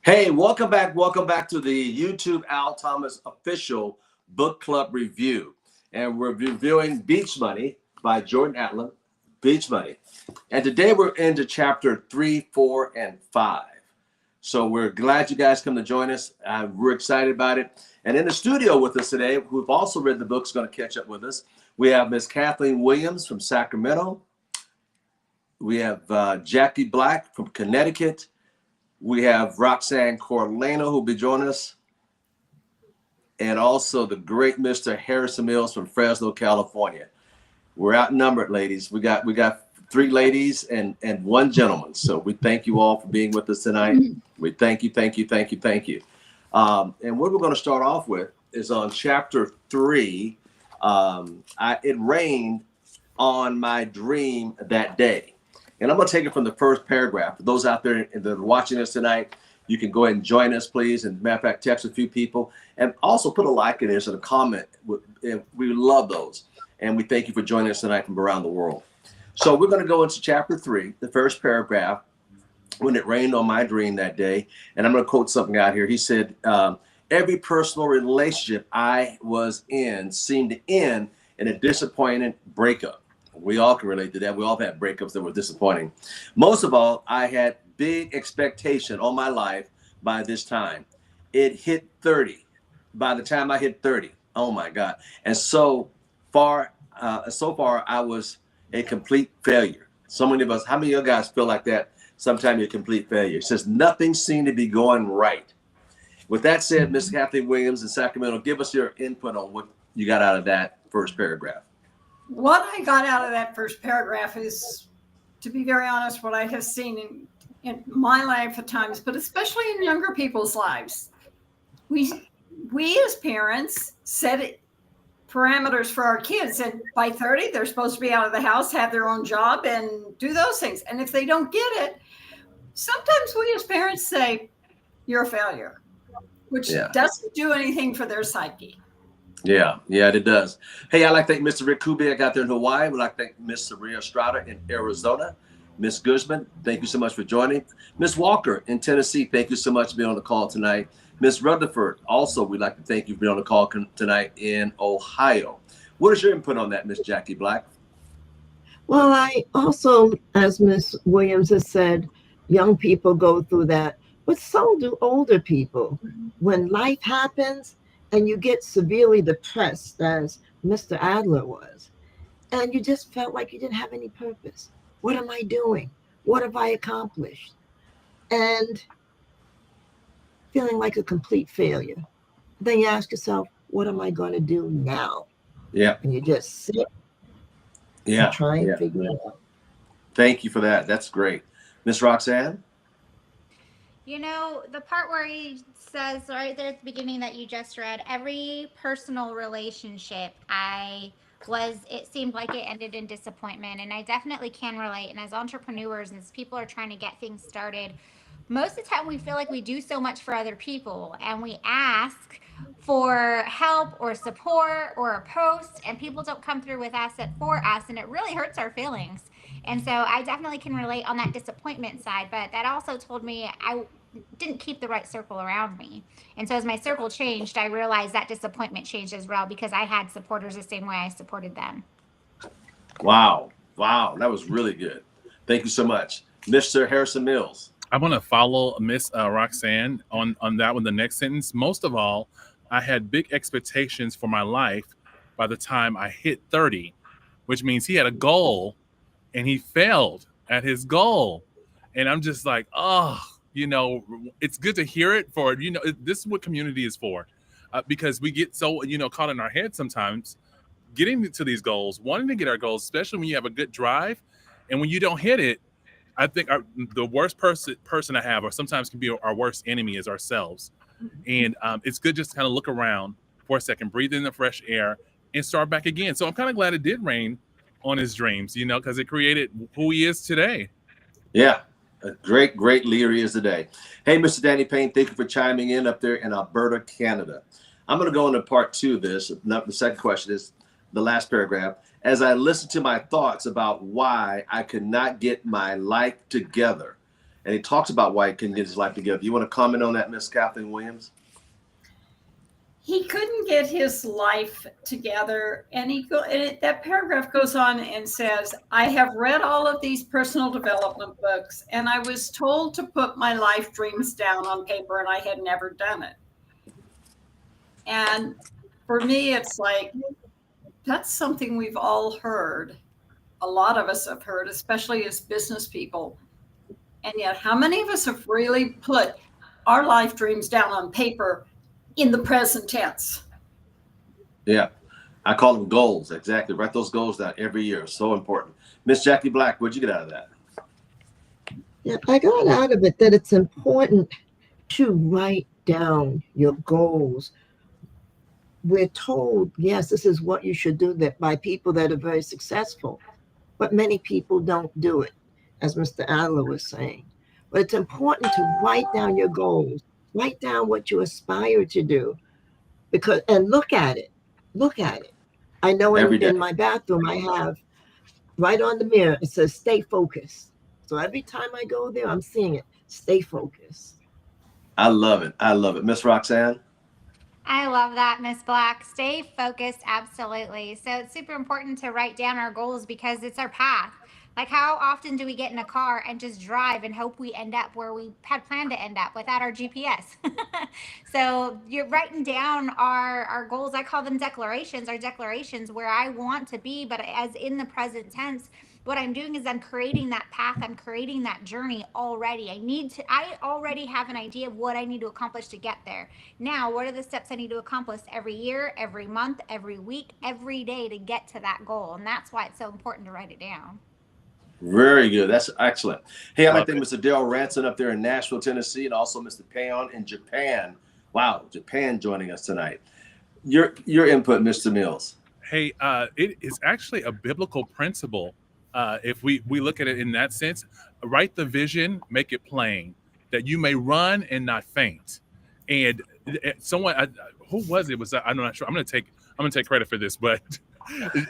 Hey, welcome back to the YouTube Al Thomas official book club review. And we're reviewing Beach Money by Jordan Atlin, Beach Money. And today we're into chapter 3, 4, and 5. So we're glad you guys come to join us. We're excited about it. And in the studio with us today, who've also read the book, is going to catch up with us. We have Miss Kathleen Williams from Sacramento. We have Jackie Black from Connecticut. We have Roxanne Corlano, who'll be joining us, and also the great Mr. Harrison Mills from Fresno, California. We're outnumbered, ladies. We got 3 ladies and 1 gentleman. So we thank you all for being with us tonight. We thank you. And what we're going to start off with is on chapter 3. It rained on my dream that day. And I'm going to take it from the first paragraph. For those out there that are watching us tonight, you can go ahead and join us, please. And matter of fact, text a few people. And also put a like in this and a comment. We love those. And we thank you for joining us tonight from around the world. So we're going to go into chapter 3, the first paragraph, when it rained on my dream that day. And I'm going to quote something out here. He said, every personal relationship I was in seemed to end in a disappointing breakup. We all can relate to that. We all have had breakups that were disappointing. Most of all, I had big expectation on my life by this time. It hit 30. By the time I hit 30, oh my God. And so far, I was a complete failure. So many of us, how many of you guys feel like that? Sometimes you're a complete failure. It says nothing seemed to be going right. With that said, Ms. Kathleen Williams in Sacramento, give us your input on what you got out of that first paragraph. What I got out of that first paragraph is, to be very honest, what I have seen in my life at times, but especially in younger people's lives. We as parents set parameters for our kids, and by 30, they're supposed to be out of the house, have their own job, and do those things. And if they don't get it, sometimes we as parents say, you're a failure, which doesn't do anything for their psyche. Yeah, it does. Hey, I'd like to thank Mr. Rick Kubiak out there in Hawaii. We'd like to thank Miss Saria Estrada in Arizona. Miss Guzman, thank you so much for joining. Miss Walker in Tennessee, thank you so much for being on the call tonight. Miss Rutherford, also, we'd like to thank you for being on the call tonight in Ohio. What is your input on that, Miss Jackie Black? Well, I also, as Miss Williams has said, young people go through that, but so do older people. When life happens, and you get severely depressed, as Mr. Adler was, and you just felt like you didn't have any purpose. What am I doing? What have I accomplished? And feeling like a complete failure. Then you ask yourself, what am I going to do now? Yeah. And you just sit and try and figure it out. Thank you for that. That's great. Miss Roxanne? You know, the part where he says right there at the beginning that you just read, every personal relationship it seemed like it ended in disappointment. And I definitely can relate. And as entrepreneurs and as people are trying to get things started, most of the time we feel like we do so much for other people and we ask for help or support or a post and people don't come through with asset for us, and it really hurts our feelings. And so I definitely can relate on that disappointment side, but that also told me I didn't keep the right circle around me. And so as my circle changed, I realized that disappointment changed as well because I had supporters the same way I supported them. Wow. That was really good. Thank you so much. Mr. Harrison Mills. I want to follow Miss Roxanne on that one, the next sentence. Most of all, I had big expectations for my life by the time I hit 30, which means he had a goal and he failed at his goal. And I'm just like, oh, it's good to hear it for, this is what community is for, because we get so, caught in our head sometimes getting to these goals, wanting to get our goals, especially when you have a good drive. And when you don't hit it, I think the worst person to have, or sometimes can be our worst enemy, is ourselves. And it's good just to kind of look around for a second, breathe in the fresh air, and start back again. So I'm kind of glad it did rain on his dreams, because it created who he is today. Yeah, a great leader he is today. Hey, Mr. Danny Payne, thank you for chiming in up there in Alberta, Canada. I'm going to go into part 2 of this. The second question is the last paragraph. As I listened to my thoughts about why I could not get my life together and he talks about why he couldn't get his life together. You want to comment on that, Miss Kathleen Williams? He couldn't get his life together, and that paragraph goes on and says, I have read all of these personal development books, and I was told to put my life dreams down on paper, and I had never done it. And for me, it's like, that's something we've all heard. A lot of us have heard, especially as business people. And yet, how many of us have really put our life dreams down on paper in the present tense? Yeah, I call them goals. Exactly. Write those goals down every year. So important. Miss Jackie Black, what'd you get out of that? Yeah, I got out of it that it's important to write down your goals. We're told, yes, this is what you should do, that by people that are very successful, but many people don't do it, as Mr. Adler was saying. But it's important to write down your goals, write down what you aspire to do, and look at it. Look at it. I know in my bathroom, I have right on the mirror, it says, stay focused. So every time I go there, I'm seeing it, stay focused. I love it. I love it. Miss Roxanne? I love that, Miss Black. Stay focused, absolutely. So it's super important to write down our goals because it's our path. Like, how often do we get in a car and just drive and hope we end up where we had planned to end up without our GPS? So you're writing down our goals. I call them declarations, our declarations, where I want to be, but as in the present tense. What I'm doing is I'm creating that path. I'm creating that journey already. I already have an idea of what I need to accomplish to get there. Now, what are the steps I need to accomplish every year, every month, every week, every day to get to that goal? And that's why it's so important to write it down. Very good. That's excellent. Hey, I'd like to thank Mr. Daryl Ranson up there in Nashville, Tennessee, and also Mr. Payon in Japan. Wow, Japan joining us tonight. Your input, Mr. Mills. Hey, it is actually a biblical principle. If we look at it in that sense, write the vision, make it plain, that you may run and not faint. And someone, who was it? I'm not sure. I'm gonna take credit for this, but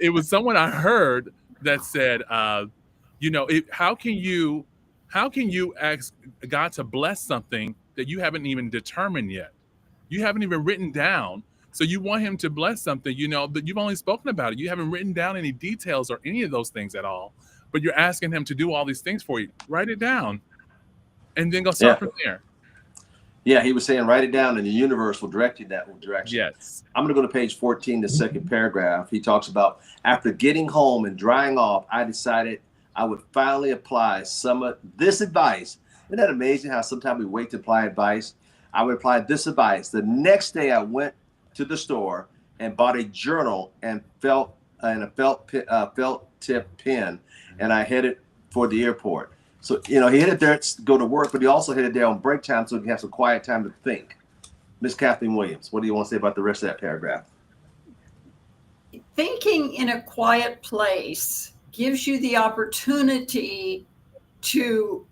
it was someone I heard that said, how can you ask God to bless something that you haven't even determined yet? You haven't even written down. So you want him to bless something, but you've only spoken about it. You haven't written down any details or any of those things at all, but you're asking him to do all these things for you. Write it down and then go start from there. Yeah, he was saying write it down and the universe will direct you in that direction. Yes. I'm going to go to page 14, the second paragraph. He talks about, after getting home and drying off, I decided I would finally apply some of this advice. Isn't that amazing how sometimes we wait to apply advice? I would apply this advice. The next day I went to the store and bought a journal and a felt tip pen, and I headed for the airport. So, he headed there to go to work, but he also headed there on break time so he can have some quiet time to think. Miss Kathleen Williams, what do you want to say about the rest of that paragraph? Thinking in a quiet place gives you the opportunity to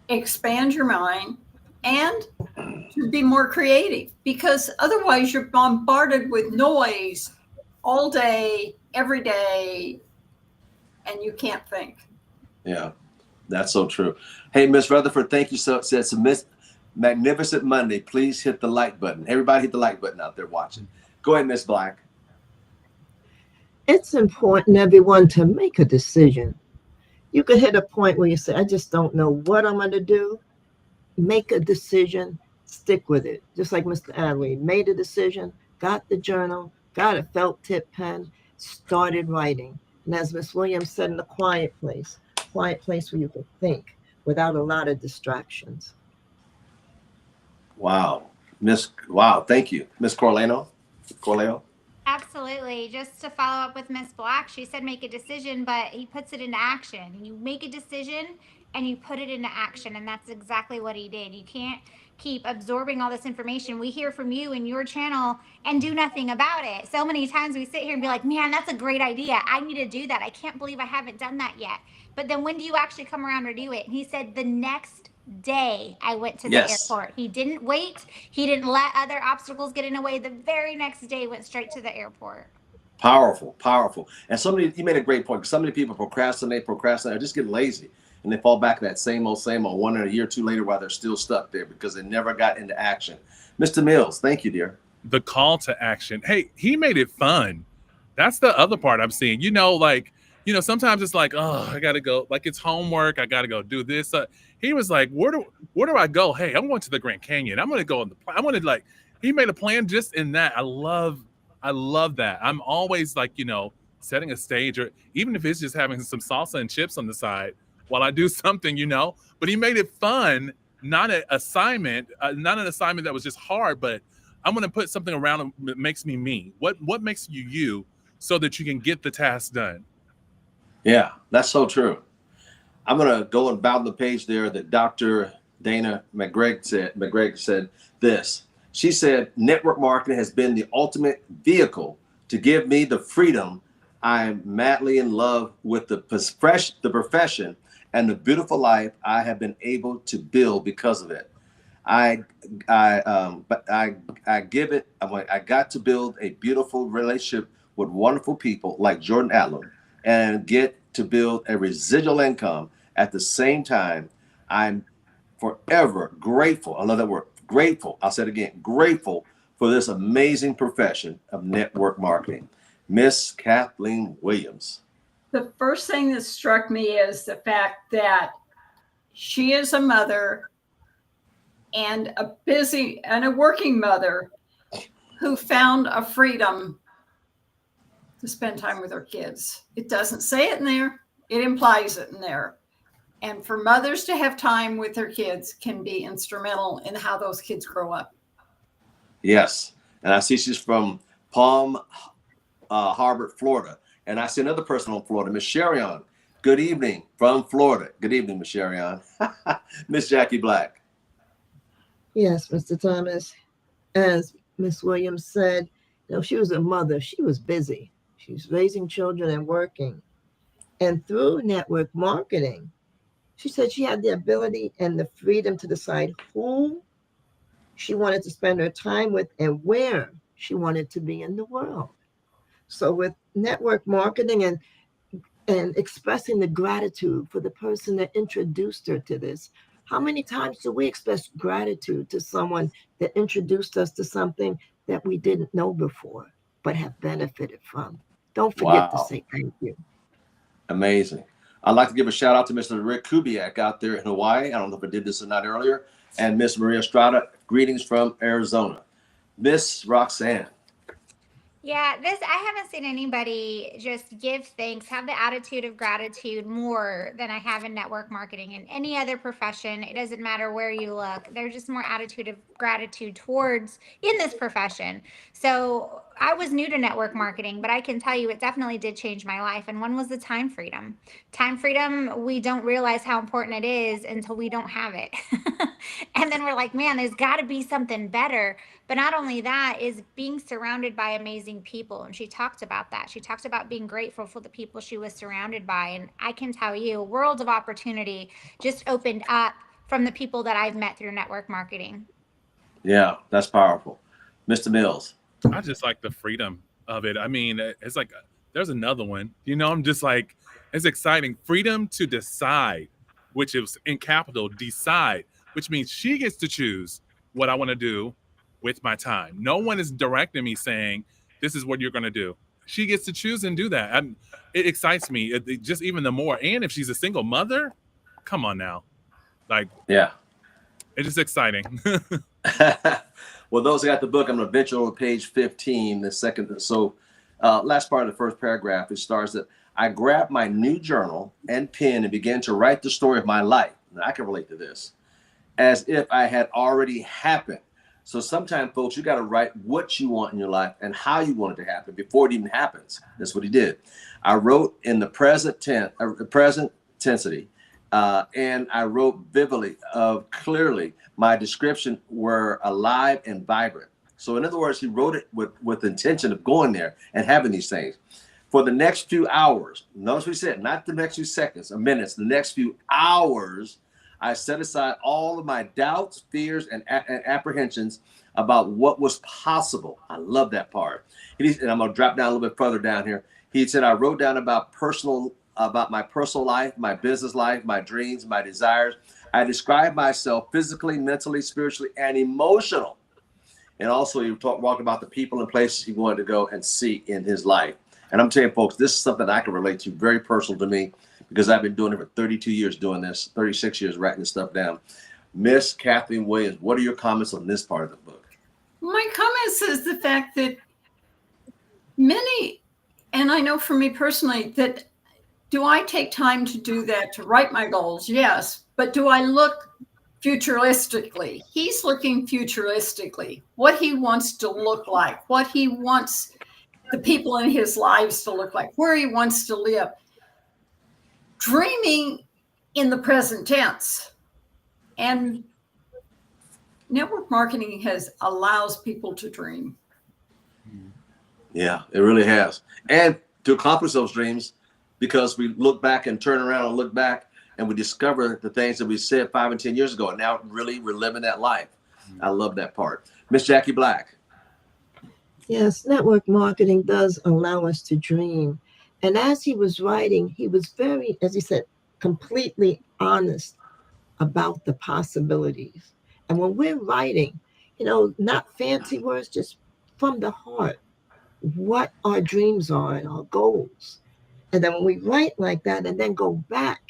expand your mind and to be more creative, because otherwise you're bombarded with noise all day, every day, and you can't think. Yeah, that's so true. Hey, Miss Rutherford, thank you so much. It's a magnificent Monday. Please hit the like button. Everybody hit the like button out there watching. Go ahead, Miss Black. It's important, everyone, to make a decision. You could hit a point where you say, I just don't know what I'm going to do. Make a decision, stick with it. Just like Mr. Adley made a decision, got the journal, got a felt tip pen, started writing. And as Miss Williams said, in a quiet place where you can think without a lot of distractions. Wow. Thank you. Miss Corleo? Absolutely. Just to follow up with Miss Black, she said make a decision, but he puts it into action. You make a decision and you put it into action, and that's exactly what he did. You can't keep absorbing all this information we hear from you in your channel and do nothing about it. So many times we sit here and be like, man, that's a great idea. I need to do that. I can't believe I haven't done that yet. But then when do you actually come around or do it? And he said the next day I went to the airport. He didn't wait. He didn't let other obstacles get in the way. The very next day went straight to the airport. Powerful. And you made a great point. So many people procrastinate, or just get lazy. and they fall back to that same old, one and a year or two later while they're still stuck there because they never got into action. Mr. Mills, thank you, dear. The call to action. Hey, he made it fun. That's the other part I'm seeing. Sometimes it's like, oh, I gotta go. Like it's homework. I gotta go do this. He was like, where do I go? Hey, I'm going to the Grand Canyon. I'm gonna go on the. I want to He made a plan just in that. I love that. I'm always like, setting a stage, or even if it's just having some salsa and chips on the side while I do something, But he made it fun, not an assignment, that was just hard, but I'm going to put something around it that makes me me. What makes you you so that you can get the task done? Yeah, that's so true. I'm going to go and bow the page there that Dr. Dana McGregor said this. She said, network marketing has been the ultimate vehicle to give me the freedom. I'm madly in love with the profession and the beautiful life I have been able to build because of it. I got to build a beautiful relationship with wonderful people like Jordan Allen and get to build a residual income. At the same time, I'm forever grateful. I love that word, grateful. I'll say it again, grateful for this amazing profession of network marketing. Miss Kathleen Williams. The first thing that struck me is the fact that she is a mother and a working mother who found a freedom to spend time with her kids. It doesn't say it in there. It implies it in there. And for mothers to have time with their kids can be instrumental in how those kids grow up. Yes. And I see she's from Palm Harbor, Florida. And I see another person from Florida, Miss Sherion. Good evening from Florida. Good evening, Miss Sherion. Miss Jackie Black. Yes, Mr. Thomas. As Miss Williams said, she was a mother. She was busy. She was raising children and working. And through network marketing, she said she had the ability and the freedom to decide who she wanted to spend her time with and where she wanted to be in the world. So with network marketing and expressing the gratitude for the person that introduced her to this, how many times do we express gratitude to someone that introduced us to something that we didn't know before, but have benefited from? Don't forget to say thank you. Amazing. I'd like to give a shout out to Mr. Rick Kubiak out there in Hawaii. I don't know if I did this or not earlier. And Miss Maria Estrada, greetings from Arizona. Miss Roxanne. Yeah, I haven't seen anybody just give thanks, have the attitude of gratitude more than I have in network marketing. In any other profession, it doesn't matter where you look. There's just more attitude of gratitude towards in this profession. So I was new to network marketing, but I can tell you it definitely did change my life. And one was the time freedom. Time freedom, we don't realize how important it is until we don't have it. And then we're like, man, there's got to be something better. But not only that, is being surrounded by amazing people. And she talked about that. She talked about being grateful for the people she was surrounded by. And I can tell you, a world of opportunity just opened up from the people that I've met through network marketing. Yeah, that's powerful. Mr. Mills. I just like the freedom of it. I mean, it's like, there's another one, I'm just like, it's exciting. Freedom to decide, which is in capital, decide, which means she gets to choose what I want to do with my time. No one is directing me saying, this is what you're going to do. She gets to choose and do that. It excites me it just even the more. And if she's a single mother, come on now. Like, yeah, it's just exciting. Well, those who got the book, I'm going to venture over page 15, the second. So last part of the first paragraph, it starts that I grabbed my new journal and pen and began to write the story of my life. And I can relate to this as if I had already happened. So sometimes, folks, you got to write what you want in your life and how you want it to happen before it even happens. That's what he did. I wrote in the present tensity, and I wrote vividly of clearly my description were alive and vibrant. So in other words, he wrote it with intention of going there and having these things. For the next few hours, notice what he said, not the next few seconds or minutes, the next few hours, I set aside all of my doubts, fears, and apprehensions about what was possible. I love that part. And I'm going to drop down a little bit further down here. He said, I wrote down about personal about my personal life, my business life, my dreams, my desires. I describe myself physically, mentally, spiritually, and emotional. And also, you walk about the people and places he wanted to go and see in his life. And I'm telling you, folks, this is something I can relate to, very personal to me, because I've been doing it for 32 years, doing this, 36 years writing this stuff down. Miss Kathleen Williams, what are your comments on this part of the book? My comments is the fact that many, and I know for me personally, that do I take time to do that, to write my goals? Yes. But do I look futuristically? He's looking futuristically, what he wants to look like, what he wants the people in his lives to look like, where he wants to live. Dreaming in the present tense. And network marketing allows people to dream. Yeah, it really has. And to accomplish those dreams, because we look back and turn around and look back and we discover the things that we said 5 and 10 years ago. And now really we're living that life. I love that part. Miss Jackie Black. Yes, network marketing does allow us to dream. And as he was writing, he was very, as he said, completely honest about the possibilities. And when we're writing, not fancy words, just from the heart, what our dreams are and our goals. And then when we write like that and then go back,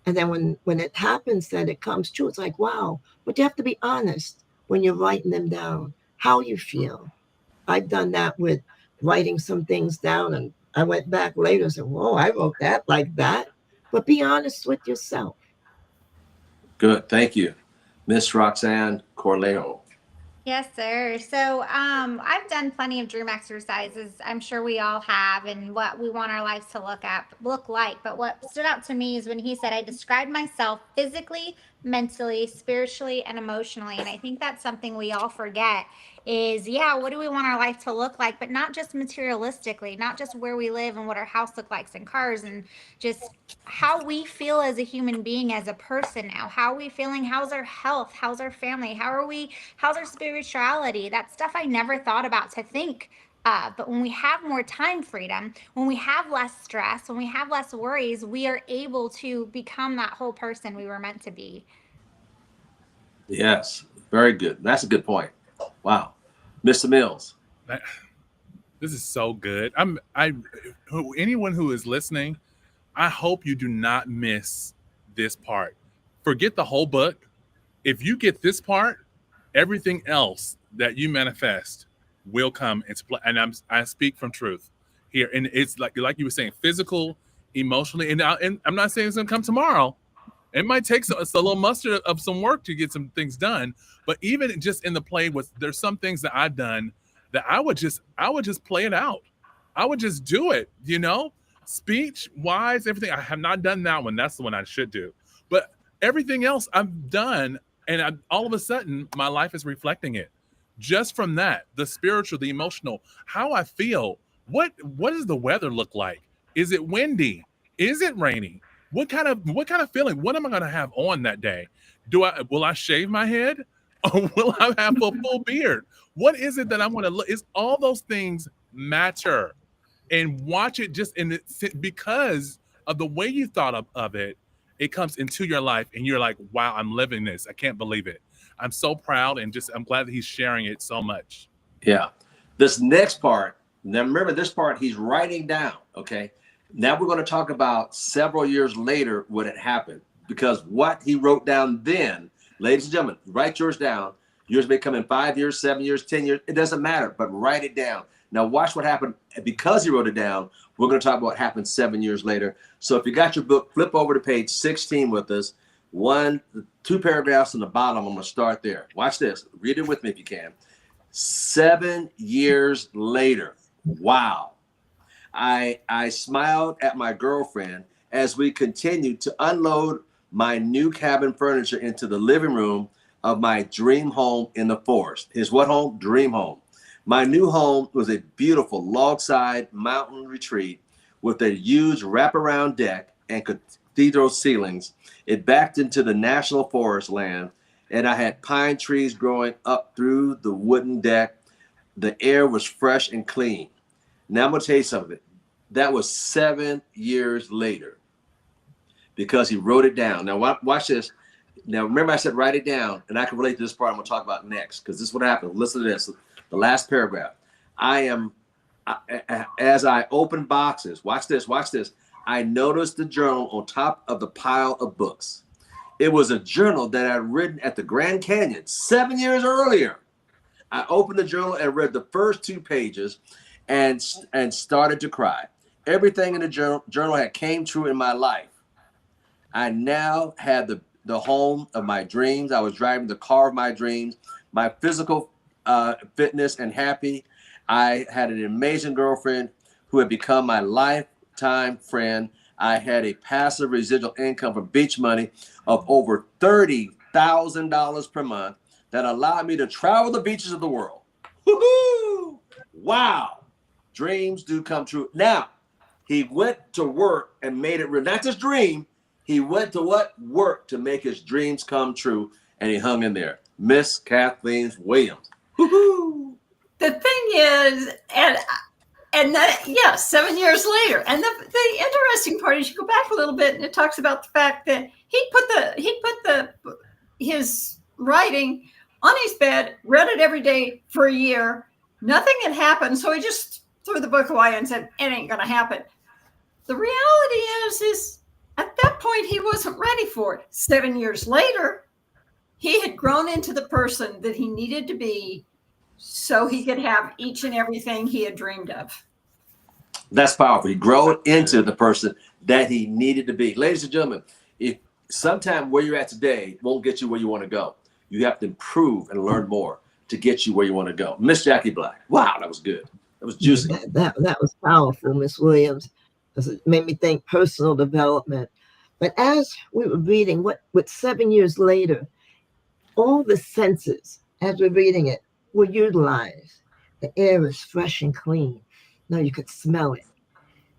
and then when it happens that it comes true, it's like, wow, but you have to be honest when you're writing them down, how you feel. I've done that with writing some things down, and I went back later and said, whoa, I wrote that like that. But be honest with yourself. Good, thank you. Miss Roxanne Corlejo. Yes, sir. So I've done plenty of dream exercises. I'm sure we all have, and what we want our lives to look like. But what stood out to me is when he said, I described myself physically, mentally, spiritually, and emotionally. And I think that's something we all forget is, what do we want our life to look like? But not just materialistically, not just where we live and what our house looks like and cars, and just how we feel as a human being, as a person now. How are we feeling? How's our health? How's our family? How's our spirituality? That stuff I never thought about to think. But when we have more time freedom, when we have less stress, when we have less worries, we are able to become that whole person we were meant to be. Yes, very good. That's a good point. Wow. Mr. Mills. This is so good. Anyone who is listening, I hope you do not miss this part. Forget the whole book. If you get this part, everything else that you manifest will come into play. And I speak from truth here. And it's like you were saying, physical, emotionally. And I'm not saying it's going to come tomorrow. It might take a little mustard of some work to get some things done. But even just in the play, there's some things that I've done that I would just play it out. I would just do it, speech wise, everything. I have not done that one. That's the one I should do. But everything else I've done. And all of a sudden, my life is reflecting it. Just from that, the spiritual, the emotional, how I feel. What does the weather look like? Is it windy? Is it raining? What kind of feeling? What am I going to have on that day? Will I shave my head, or will I have a full beard? What is it that I want to look? Is all those things matter? And watch it because of the way you thought of it. It comes into your life and you're like, wow, I'm living this. I can't believe it. I'm so proud and I'm glad that he's sharing it so much. Yeah. This next part, now remember this part he's writing down, okay? Now we're going to talk about several years later what had happened, because what he wrote down then, ladies and gentlemen, write yours down. Yours may come in 5 years, 7 years, 10 years. It doesn't matter, but write it down. Now watch what happened. Because he wrote it down, we're going to talk about what happened 7 years later. So if you got your book, flip over to page 16 with us. 2 paragraphs on the bottom. I'm going to start there. Watch this. Read it with me if you can. 7 years later. Wow. I smiled at my girlfriend as we continued to unload my new cabin furniture into the living room of my dream home in the forest. His what home? Dream home. My new home was a beautiful log-side mountain retreat with a huge wraparound deck and cathedral ceilings. It backed into the national forest land, and I had pine trees growing up through the wooden deck. The air was fresh and clean. Now I'm going to tell you something. That was 7 years later. because he wrote it down. Now, watch this. Now, remember I said write it down, and I can relate to this part I'm going to talk about next, because this is what happened. Listen to this. The last paragraph. As I open boxes, watch this. I noticed the journal on top of the pile of books. It was a journal that I'd written at the Grand Canyon 7 years earlier. I opened the journal and read the first 2 pages and started to cry. Everything in the journal had came true in my life. I now had the home of my dreams. I was driving the car of my dreams. My physical fitness and happy. I had an amazing girlfriend who had become my lifetime friend. I had a passive residual income from beach money of over $30,000 per month that allowed me to travel the beaches of the world. Woo-hoo! Wow. Dreams do come true. Now, he went to work and made it real. Not just dream. He went to what? Work to make his dreams come true. And he hung in there. Miss Kathleen Williams. Woo-hoo! The thing is, and that, yeah, 7 years later. And the interesting part is you go back a little bit and it talks about the fact that he put his writing on his bed, read it every day for a year. Nothing had happened. So he just threw the book away and said, it ain't going to happen. The reality is at that point, he wasn't ready for it. 7 years later, he had grown into the person that he needed to be so he could have each and everything he had dreamed of. That's powerful. He grew into the person that he needed to be. Ladies and gentlemen, if sometime where you're at today won't get you where you want to go, you have to improve and learn more to get you where you want to go. Miss Jackie Black. Wow, that was good. That was juicy. That was powerful, Miss Williams. It made me think personal development. But as we were reading, what 7 years later, all the senses, as we're reading it, were utilized. The air is fresh and clean. Now you could smell it.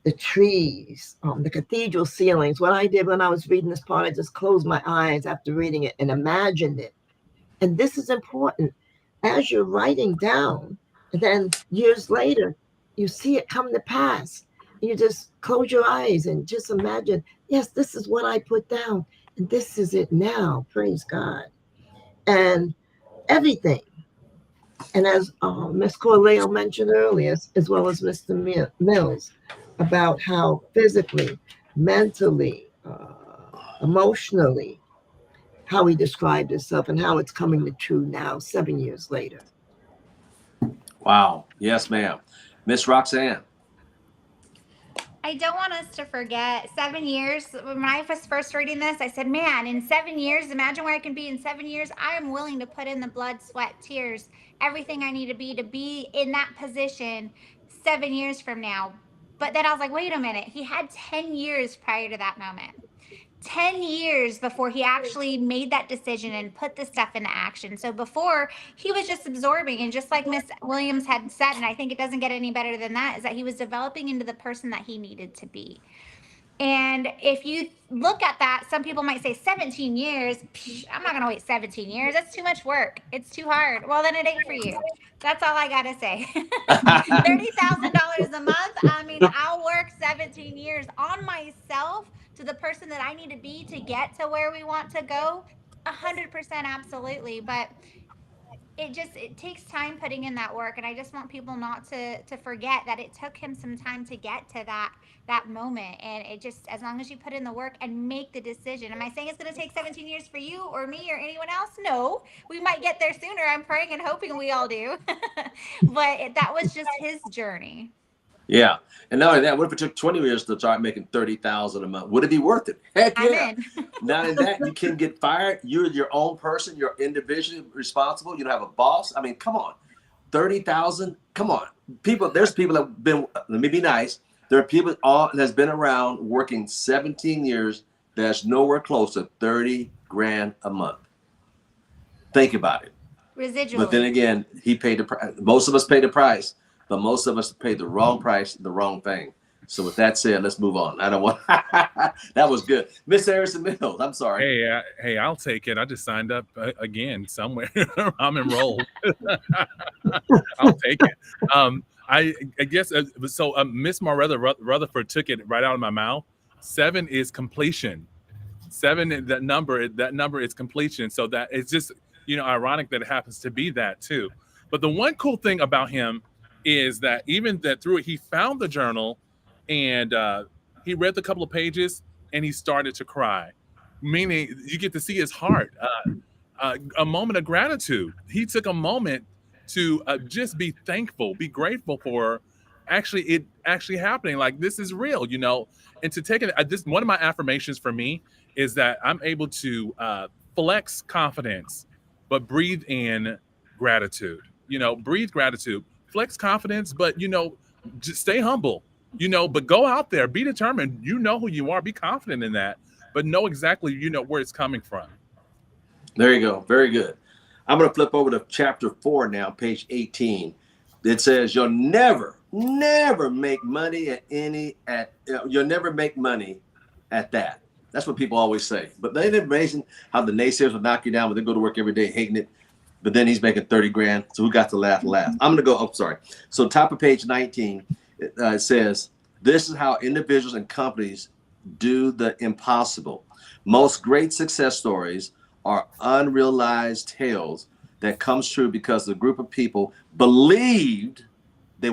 The trees, the cathedral ceilings. What I did when I was reading this part, I just closed my eyes after reading it and imagined it. And this is important. As you're writing down, and then years later, you see it come to pass. You just close your eyes and just imagine, yes, this is what I put down. And this is it now. Praise God. And everything. And as Ms. Corleo mentioned earlier, as well as Mr. Mills, about how physically, mentally, emotionally, how he described himself and how it's coming to true now, 7 years later. Wow. Yes, ma'am. Miss Roxanne. I don't want us to forget 7 years. When I was first reading this, I said, man, in 7 years, imagine where I can be in 7 years. I am willing to put in the blood, sweat, tears, everything I need to be in that position 7 years from now. But then I was like, wait a minute. He had 10 years prior to that moment. 10 years before he actually made that decision and put the stuff into action. So before, he was just absorbing, and just like Miss Williams had said, and I think it doesn't get any better than that, is that he was developing into the person that he needed to be. And if you look at that, some people might say 17 years, I'm not going to wait 17 years. That's too much work. It's too hard. Well, then it ain't for you. That's all I got to say. $30,000 a month. I mean, I'll work 17 years on myself to the person that I need to be to get to where we want to go. 100% absolutely. But it takes time putting in that work. And I just want people not to forget that it took him some time to get to that moment. And it just, as long as you put in the work and make the decision. Am I saying it's going to take 17 years for you or me or anyone else? No, we might get there sooner. I'm praying and hoping we all do. But that was just his journey. Yeah. And not only that, what if it took 20 years to start making $30,000 a month? Would it be worth it? Heck yeah. Not in that, you can get fired. You're your own person. You're individually responsible. You don't have a boss. I mean, come on. 30,000. Come on. There's people that have been, let me be nice. There are people that's been around working 17 years that's nowhere close to 30 grand a month. Think about it. Residually. But then again, he paid the price. Most of us pay the price. But most of us paid the wrong price, the wrong thing. So with that said, let's move on. I don't want that was good. Miss Harrison Mills, I'm sorry. Hey, I'll take it. I just signed up again somewhere. I'm enrolled. I'll take it. I guess so. Miss Martha Rutherford took it right out of my mouth. 7 is completion. 7, that number is completion. So that it's just, ironic that it happens to be that too. But the one cool thing about him is that even that through it, he found the journal and he read the couple of pages and he started to cry, meaning you get to see his heart. A moment of gratitude. He took a moment to just be thankful, be grateful for it actually happening. Like, this is real, and to take it. This one of my affirmations for me is that I'm able to flex confidence, but breathe in gratitude. Breathe gratitude, flex confidence, but just stay humble. But go out there, be determined. You know who you are, be confident in that, but know exactly where it's coming from. There you go. Very good. I'm going to flip over to chapter 4 now, page 18. It says, you'll never make money you'll never make money at that. That's what people always say. But isn't it amazing how the naysayers will knock you down, but they go to work every day hating it. But then he's making 30 grand. So who got to laugh? I'm going to go, sorry. So top of page 19, it says, this is how individuals and companies do the impossible. Most great success stories are unrealized tales that comes true because the group of people believed in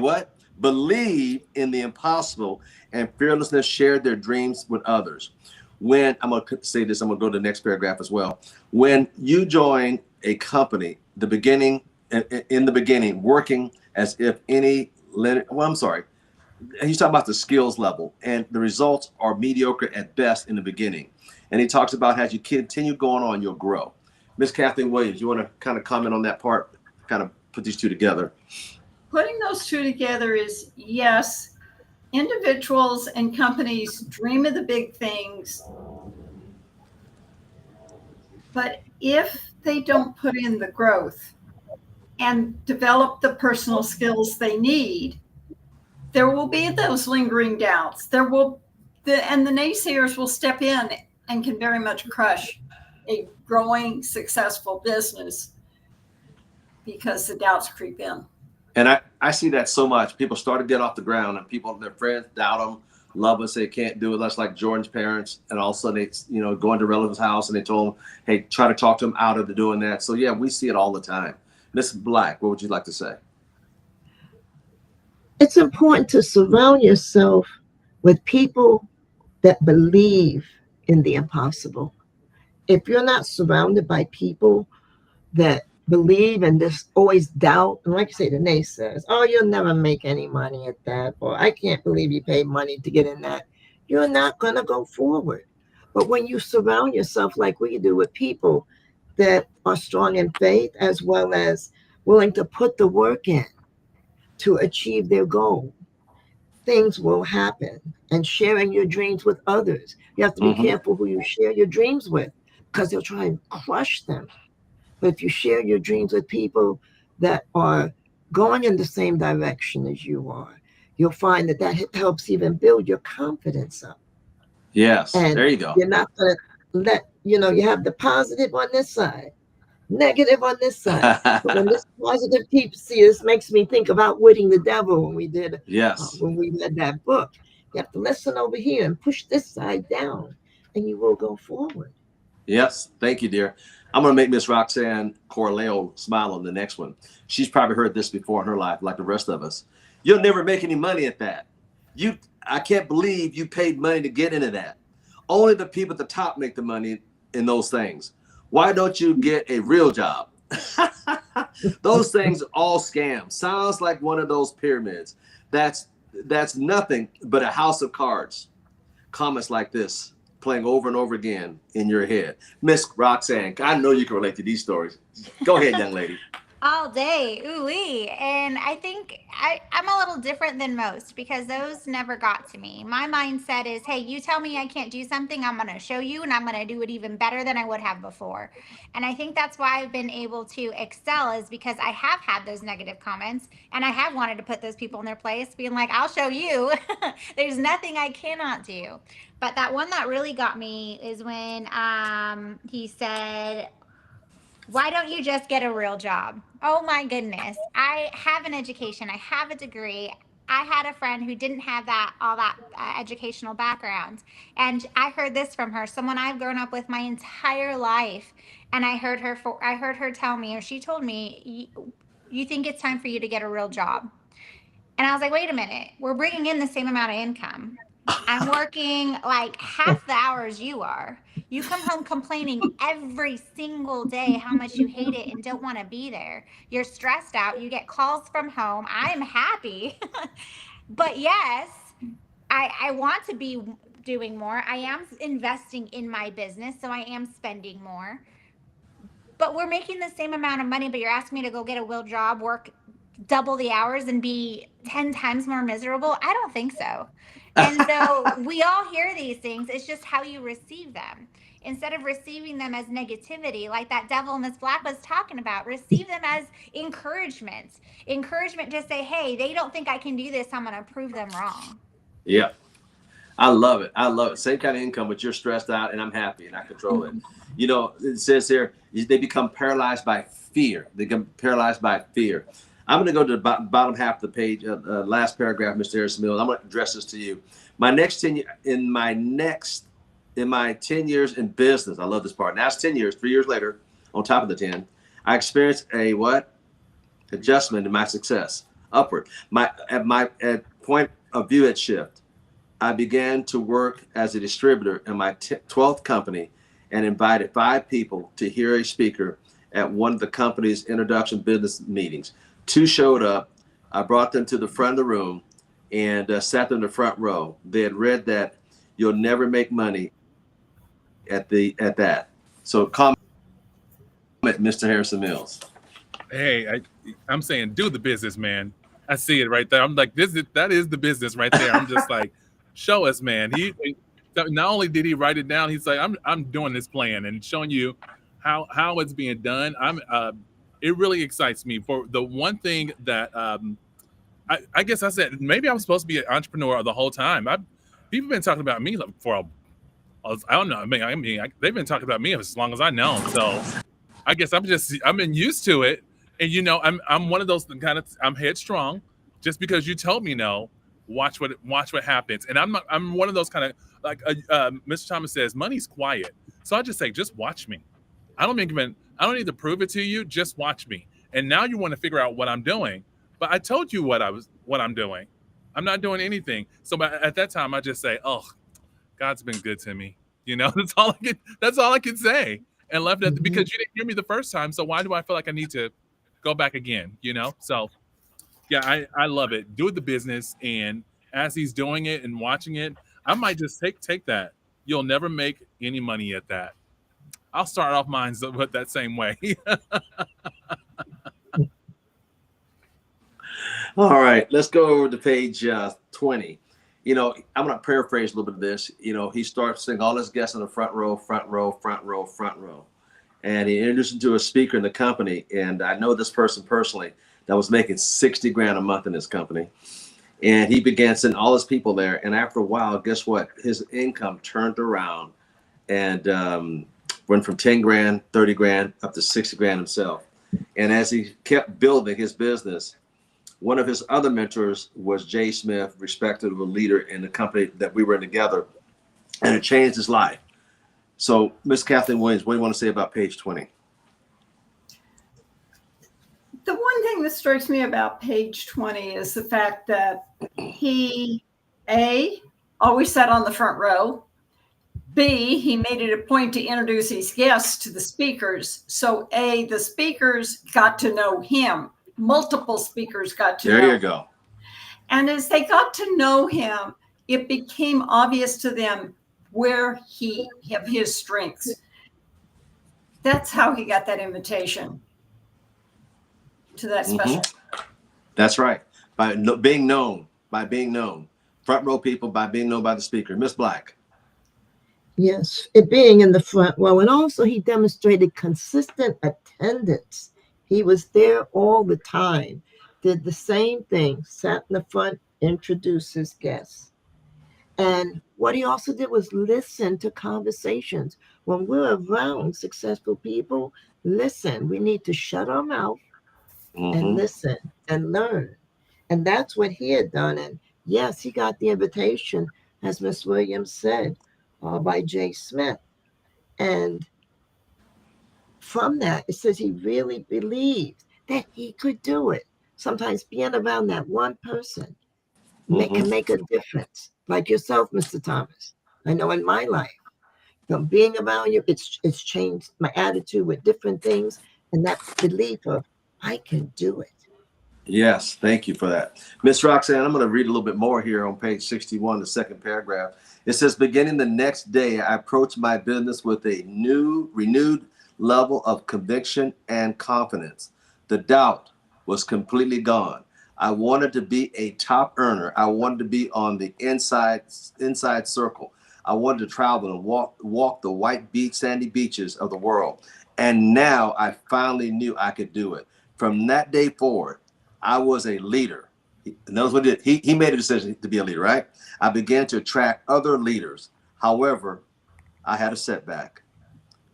the impossible and fearlessness shared their dreams with others. When I'm going to say this, I'm going to go to the next paragraph as well. When you join a company, in the beginning, working as if he's talking about the skills level, and the results are mediocre at best in the beginning. And he talks about as you continue going on, you'll grow. Miss Kathleen Williams, you want to kind of comment on that part, kind of put these two together? Putting those two together is, yes, individuals and companies dream of the big things, but if they don't put in the growth and develop the personal skills they need, there will be those lingering doubts. And the naysayers will step in and can very much crush a growing, successful business because the doubts creep in. And I see that so much. People start to get off the ground, and their friends doubt them, love them, say can't do it. That's like Jordan's parents, and all of a sudden they, go into a relative's house and they told them, hey, try to talk to them out of doing that. So yeah, we see it all the time. Miss Black, what would you like to say? It's important to surround yourself with people that believe in the impossible. If you're not surrounded by people that believe and just always doubt, and like you say, the naysayers, oh, you'll never make any money at that, or I can't believe you paid money to get in that, you're not going to go forward. But when you surround yourself like we do with people that are strong in faith as well as willing to put the work in to achieve their goal, things will happen. And sharing your dreams with others. You have to be careful who you share your dreams with, because they'll try and crush them. But if you share your dreams with people that are going in the same direction as you are, you'll find that helps even build your confidence up. Yes, and there you go. You're not going to let, you have the positive on this side, negative on this side. But when this positive keeps this makes me think about Witting the Devil when we did, when we read that book. You have to listen over here and push this side down, and you will go forward. Yes, thank you, dear. I'm going to make Miss Roxanne Corleo smile on the next one. She's probably heard this before in her life, like the rest of us. You'll never make any money at that. I can't believe you paid money to get into that. Only the people at the top make the money in those things. Why don't you get a real job? Those things are all scams. Sounds like one of those pyramids. That's nothing but a house of cards. Comments like this playing over and over again in your head. Miss Roxanne, I know you can relate to these stories. Go ahead, young lady. All day, ooh-wee. And I think I'm a little different than most because those never got to me. My mindset is, hey, you tell me I can't do something, I'm going to show you, and I'm going to do it even better than I would have before. And I think that's why I've been able to excel, is because I have had those negative comments, and I have wanted to put those people in their place, being like, I'll show you. There's nothing I cannot do. But that one that really got me is when he said, why don't you just get a real job? Oh my goodness. I have an education. I have a degree. I had a friend who didn't have all that educational background, and I heard this from her, someone I've grown up with my entire life, and I heard her tell me, or she told me, you think it's time for you to get a real job. And I was like, wait a minute, we're bringing in the same amount of income. I'm working like half the hours you are. You come home complaining every single day how much you hate it and don't want to be there. You're stressed out. You get calls from home. I'm happy. But yes, I want to be doing more. I am investing in my business, so I am spending more. But we're making the same amount of money, but you're asking me to go get a real job, work double the hours and be 10 times more miserable? I don't think so. And so we all hear these things. It's just how you receive them. Instead of receiving them as negativity, like that devil Miss Black was talking about, receive them as encouragement. Encouragement to say, hey, they don't think I can do this. I'm going to prove them wrong. Yeah. I love it. I love it. Same kind of income, but you're stressed out and I'm happy and I control it. You know, it says here, they become paralyzed by fear. They become paralyzed by fear. I'm going to go to the bottom half of the page, last paragraph, Mr. Harrison Mills. I'm going to address this to you. My 10 years in business, I love this part. Now it's 10 years, 3 years later, on top of the 10, I experienced a what? Adjustment in my success, upward. At point of view had shift. I began to work as a distributor in my 12th company and invited 5 people to hear a speaker at one of the company's introduction business meetings. 2 showed up. I brought them to the front of the room and sat them in the front row. They had read that you'll never make money at that. So comment, Mr. Harrison Mills. Hey, I'm saying do the business, man. I see it right there. I'm like, that is the business right there. I'm just like, show us, man. He not only did he write it down, he's like, I'm doing this plan and showing you how it's being done. It really excites me. For the one thing that I guess I said maybe I'm supposed to be an entrepreneur the whole time. People been talking about me for I don't know. I mean, they've been talking about me as long as I know. So I guess I've been used to it. And you know, I'm one of those I'm headstrong. Just because you told me no, watch what happens. And I'm one of those kind of like Mr. Thomas says, money's quiet. So I just say, just watch me. I don't need to prove it to you. Just watch me. And now you want to figure out what I'm doing. But I told you what I'm doing. I'm not doing anything. So at that time, I just say, oh, God's been good to me. You know, that's all I can say. And left it because you didn't hear me the first time. So why do I feel like I need to go back again? You know? So yeah, I love it. Do the business. And as he's doing it and watching it, I might just take that. You'll never make any money at that. I'll start off mine with that same way. All right, let's go over to page 20. You know, I'm going to paraphrase a little bit of this. You know, he starts saying all his guests in the front row, front row, front row, front row. And he introduced him to a speaker in the company. And I know this person personally that was making $60,000 a month in his company. And he began sending all his people there. And after a while, guess what? His income turned around and went from 10 grand, 30 grand, up to 60 grand himself. And as he kept building his business, one of his other mentors was Jay Smith, respected a leader in the company that we were in together, and it changed his life. So, Miss Kathleen Williams, what do you want to say about page 20? The one thing that strikes me about page 20 is the fact that he, A, always sat on the front row. B, he made it a point to introduce his guests to the speakers. So, A, the speakers got to know him. Multiple speakers got to know him. There you go. And as they got to know him, it became obvious to them where he have his strengths. That's how he got that invitation to that special. That's right. By being known. Front row people by being known by the speaker. Miss Black. Yes, it being in the front row. And also he demonstrated consistent attendance. He was there all the time, did the same thing, sat in the front, introduced his guests. And what he also did was listen to conversations. When we're around successful people, listen. We need to shut our mouth and listen and learn. And that's what he had done. And yes, he got the invitation, as Miss Williams said, by Jay Smith. And from that, it says he really believed that he could do it. Sometimes being around that one person can make a difference. Like yourself, Mr. Thomas. I know in my life, being around you, it's changed my attitude with different things, and that belief of I can do it. Yes, thank you for that. Miss Roxanne, I'm going to read a little bit more here on page 61, the second paragraph. It says, beginning the next day, I approached my business with a renewed level of conviction and confidence. The doubt was completely gone. I wanted to be a top earner. I wanted to be on the inside circle. I wanted to travel and walk the white sandy beaches of the world. And now I finally knew I could do it. From that day forward, I was a leader. Knows what he did. He made a decision to be a leader, right? I began to attract other leaders. However, I had a setback,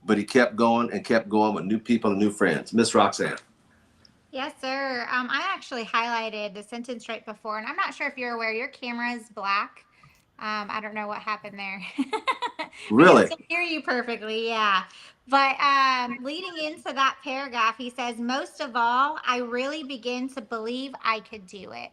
but he kept going with new people and new friends. Miss Roxanne. Yes, sir. I actually highlighted the sentence right before, and I'm not sure if you're aware, your camera is black. I don't know what happened there. Really? I can still hear you perfectly, yeah. But leading into that paragraph, he says, most of all, I really begin to believe I could do it.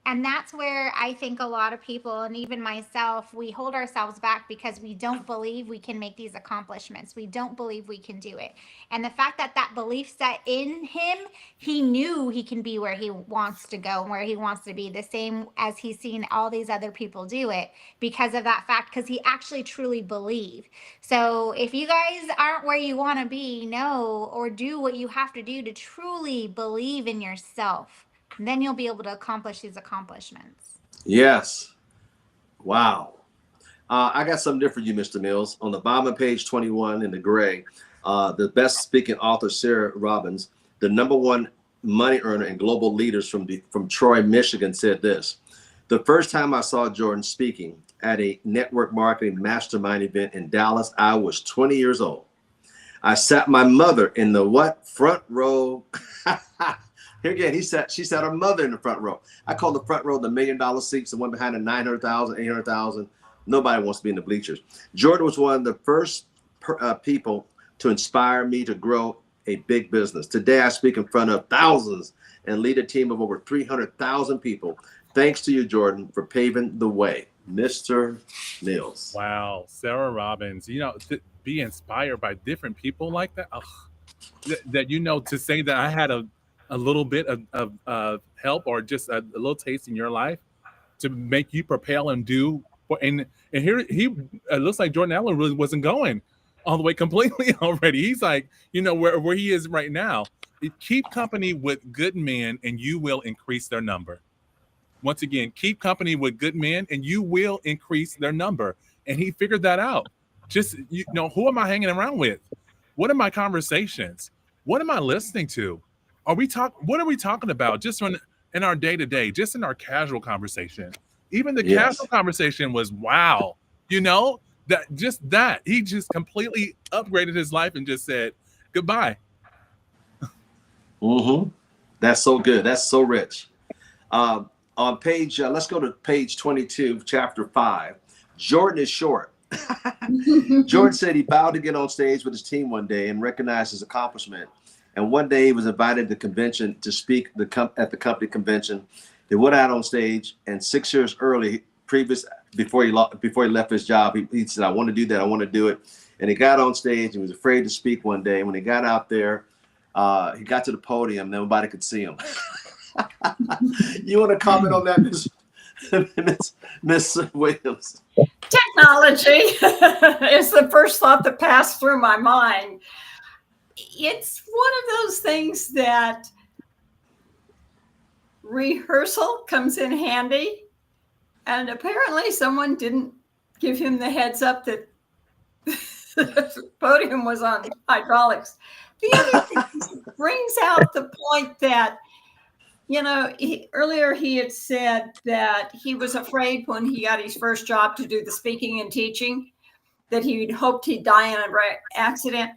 And that's where I think a lot of people, and even myself, we hold ourselves back because we don't believe we can make these accomplishments. We don't believe we can do it. And the fact that that belief set in him, he knew he can be where he wants to go and where he wants to be, the same as he's seen all these other people do it because of that fact, because he actually truly believed. So if you guys aren't where you want to be, know or do what you have to do to truly believe in yourself. And then you'll be able to accomplish these accomplishments. Yes. Wow. I got something different for you, Mr. Mills. On the bottom of page 21 in the gray, the best speaking author, Sarah Robbins, the #1 money earner and global leaders from Troy, Michigan, said this: the first time I saw Jordan speaking at a network marketing mastermind event in Dallas, I was 20 years old. I sat my mother in the front row. Here again, she sat her mother in the front row. I call the front row the $1 million seats, the one behind the 900,000, 800,000. Nobody wants to be in the bleachers. Jordan was one of the first people to inspire me to grow a big business. Today, I speak in front of thousands and lead a team of over 300,000 people. Thanks to you, Jordan, for paving the way. Mr. Mills. Wow, Sarah Robbins, be inspired by different people like that. To say that I had a little bit of help or just a little taste in your life to make you propel and do. And here it looks like Jordan Allen really wasn't going all the way completely already. He's like, where he is right now. Keep company with good men and you will increase their number. Once again, keep company with good men and you will increase their number. And he figured that out. Just, who am I hanging around with? What are my conversations? What am I listening to? What are we talking about just in our day-to-day, just in our casual conversation? Even the casual conversation was wow. He just completely upgraded his life and just said goodbye. Mm-hmm. That's so good. That's so rich. On page, let's go to page 22, chapter 5. Jordan is short. Jordan said he vowed to get on stage with his team one day and recognize his accomplishment. And one day he was invited to the convention to speak at the company convention. He went out on stage, and 6 years early, before he left his job, he said, I want to do that. I want to do it. And he got on stage and was afraid to speak one day. And when he got out there, he got to the podium. Nobody could see him. You want to comment on that, Miss Williams? Technology is the first thought that passed through my mind. It's one of those things that rehearsal comes in handy. And apparently someone didn't give him the heads up that the podium was on hydraulics. The other thing brings out the point that, earlier he had said that he was afraid when he got his first job to do the speaking and teaching, that he'd hoped he'd die in an accident.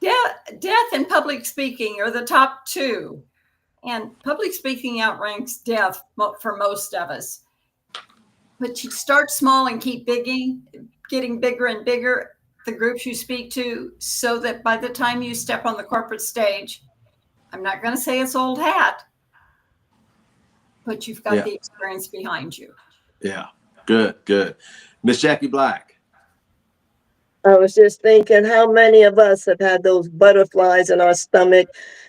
Death and public speaking are the top two And public speaking outranks death for most of us. But you start small and keep getting bigger and bigger, the groups you speak to, so that by the time you step on the corporate stage, I'm not going to say it's old hat, but you've got the experience behind you. Yeah. Good. Miss Jackie Black. I was just thinking, how many of us have had those butterflies in our stomach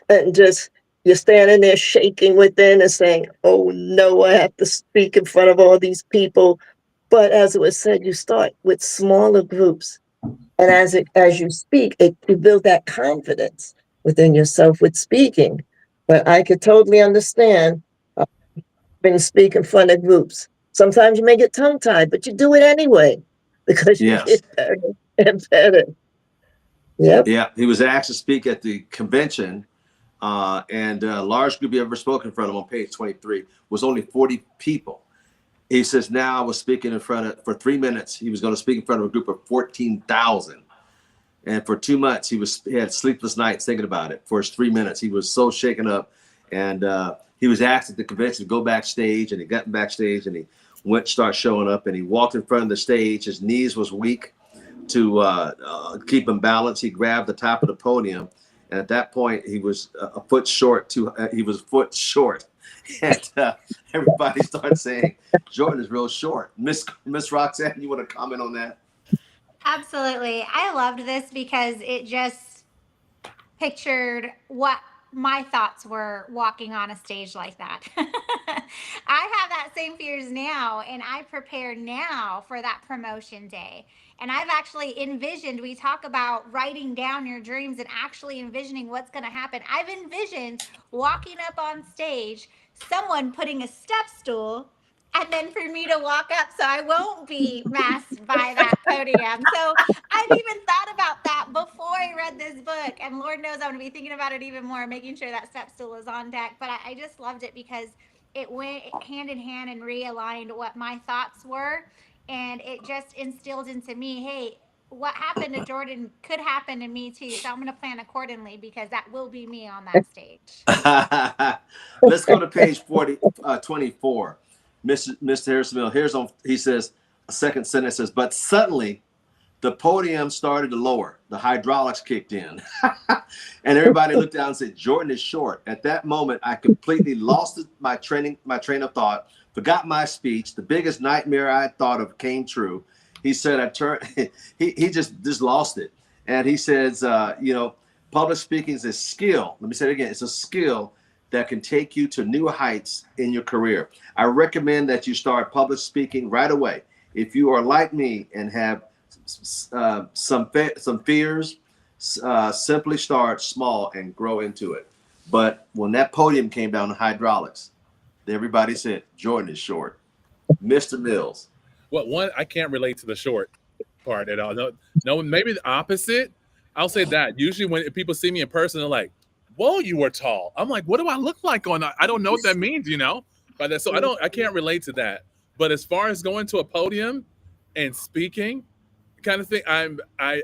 and just you're standing there shaking within and saying, oh no, I have to speak in front of all these people. But as it was said, you start with smaller groups. And as you speak, you build that confidence within yourself with speaking. But I could totally understand when you speak in front of groups. Sometimes you may get tongue-tied, but you do it anyway because you get better and better. Yep. Yeah, he was asked to speak at the convention, and a large group he ever spoken in front of on page 23 was only 40 people. He says now I was speaking in front of, for 3 minutes, he was going to speak in front of a group of 14,000. And for 2 months, he had sleepless nights thinking about it. For his 3 minutes, he was so shaken up. And he was asked at the convention to go backstage, and he got backstage, and he started showing up, and he walked in front of the stage. His knees was weak to keep him balanced. He grabbed the top of the podium, and at that point, he was a foot short. He was a foot short, and everybody started saying, "Jordan is real short." Miss Roxanne, you want to comment on that? Absolutely. I loved this because it just pictured what my thoughts were walking on a stage like that. I have that same fears now, and I prepare now for that promotion day. And I've actually envisioned, we talk about writing down your dreams and actually envisioning what's going to happen. I've envisioned walking up on stage, someone putting a step stool, and then for me to walk up so I won't be masked by that podium. So I've even thought about that before I read this book. And Lord knows I'm going to be thinking about it even more, making sure that step stool is on deck. But I just loved it because it went hand in hand and realigned what my thoughts were. And it just instilled into me, hey, what happened to Jordan could happen to me too. So I'm going to plan accordingly because that will be me on that stage. Let's go to page 24. Mr. Harrison, he says, a second sentence says, but suddenly the podium started to lower. The hydraulics kicked in. And everybody looked down and said, Jordan is short. At that moment, I completely lost my train of thought, forgot my speech. The biggest nightmare I had thought of came true. He said, he just lost it. And he says, public speaking is a skill. Let me say it again. It's a skill that can take you to new heights in your career. I recommend that you start public speaking right away. If you are like me and have some fears, simply start small and grow into it. But when that podium came down to hydraulics, everybody said, Jordan is short. Mr. Mills. Well, one, I can't relate to the short part at all. No, maybe the opposite. I'll say that. Usually when people see me in person, they're like, whoa, you were tall. I'm like, what do I look like on that? I don't know what that means, by that. So I can't relate to that. But as far as going to a podium and speaking kind of thing, I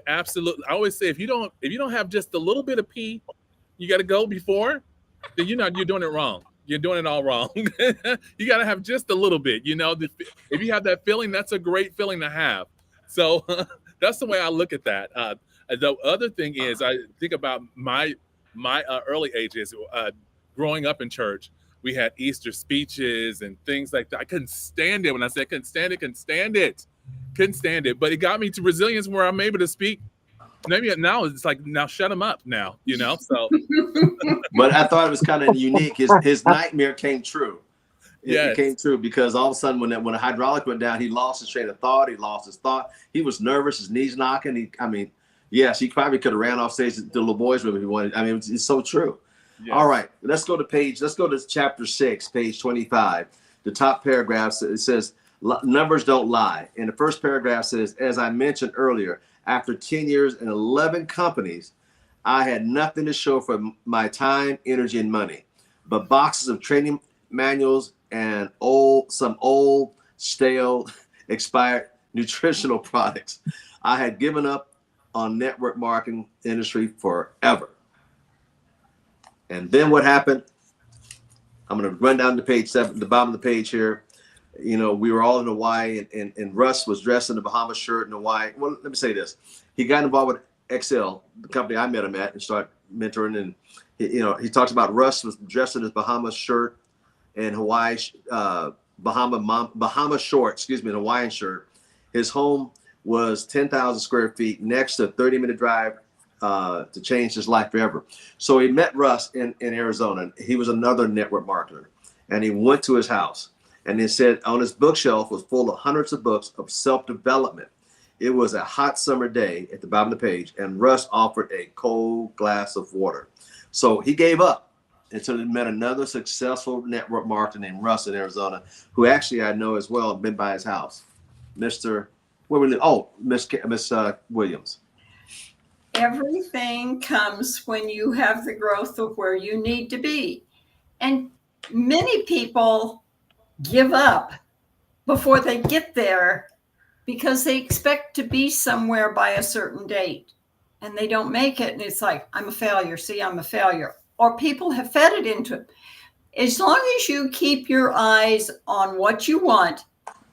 always say, if you don't have just a little bit of pee, you got to go before, then you're doing it wrong. You're doing it all wrong. You got to have just a little bit, if you have that feeling, that's a great feeling to have. So that's the way I look at that. The other thing is I think about my early ages, growing up in church, we had Easter speeches and things like that. I couldn't stand it. When I said couldn't stand it. But it got me to resilience where I'm able to speak. Maybe now it's like, now shut him up now, so. But I thought it was kind of unique. His nightmare came true. It came true because all of a sudden when the hydraulic went down, he lost his train of thought. He lost his thought. He was nervous. His knees knocking. Yes, he probably could have ran off stage to the little boys room if he wanted. It's so true. Yes. All right, let's go to chapter 6, page 25. The top paragraph, it says, numbers don't lie. And the first paragraph says, as I mentioned earlier, after 10 years and 11 companies, I had nothing to show for my time, energy, and money, but boxes of training manuals and some old, stale, expired nutritional products. I had given up on network marketing industry forever. And then what happened? I'm going to run down to page 7, the bottom of the page here. You know, we were all in Hawaii, and Russ was dressed in a Bahamas shirt in Hawaii. Well, let me say this. He got involved with Excel, the company I met him at, and started mentoring. And, he talks about Russ was dressed in his Bahamas shirt and Hawaii, Bahama shorts, and Hawaiian shirt. His home was 10,000 square feet next to a 30-minute drive to change his life forever. So he met Russ in Arizona. He was another network marketer. And he went to his house. And he said on his bookshelf was full of hundreds of books of self-development. It was a hot summer day at the bottom of the page, and Russ offered a cold glass of water. So he gave up. And so he met another successful network marketer named Russ in Arizona, who actually I know as well, been by his house. Miss Williams. Everything comes when you have the growth of where you need to be. And many people give up before they get there because they expect to be somewhere by a certain date and they don't make it. And it's like, I'm a failure. See, I'm a failure. Or people have fed it into it. As long as you keep your eyes on what you want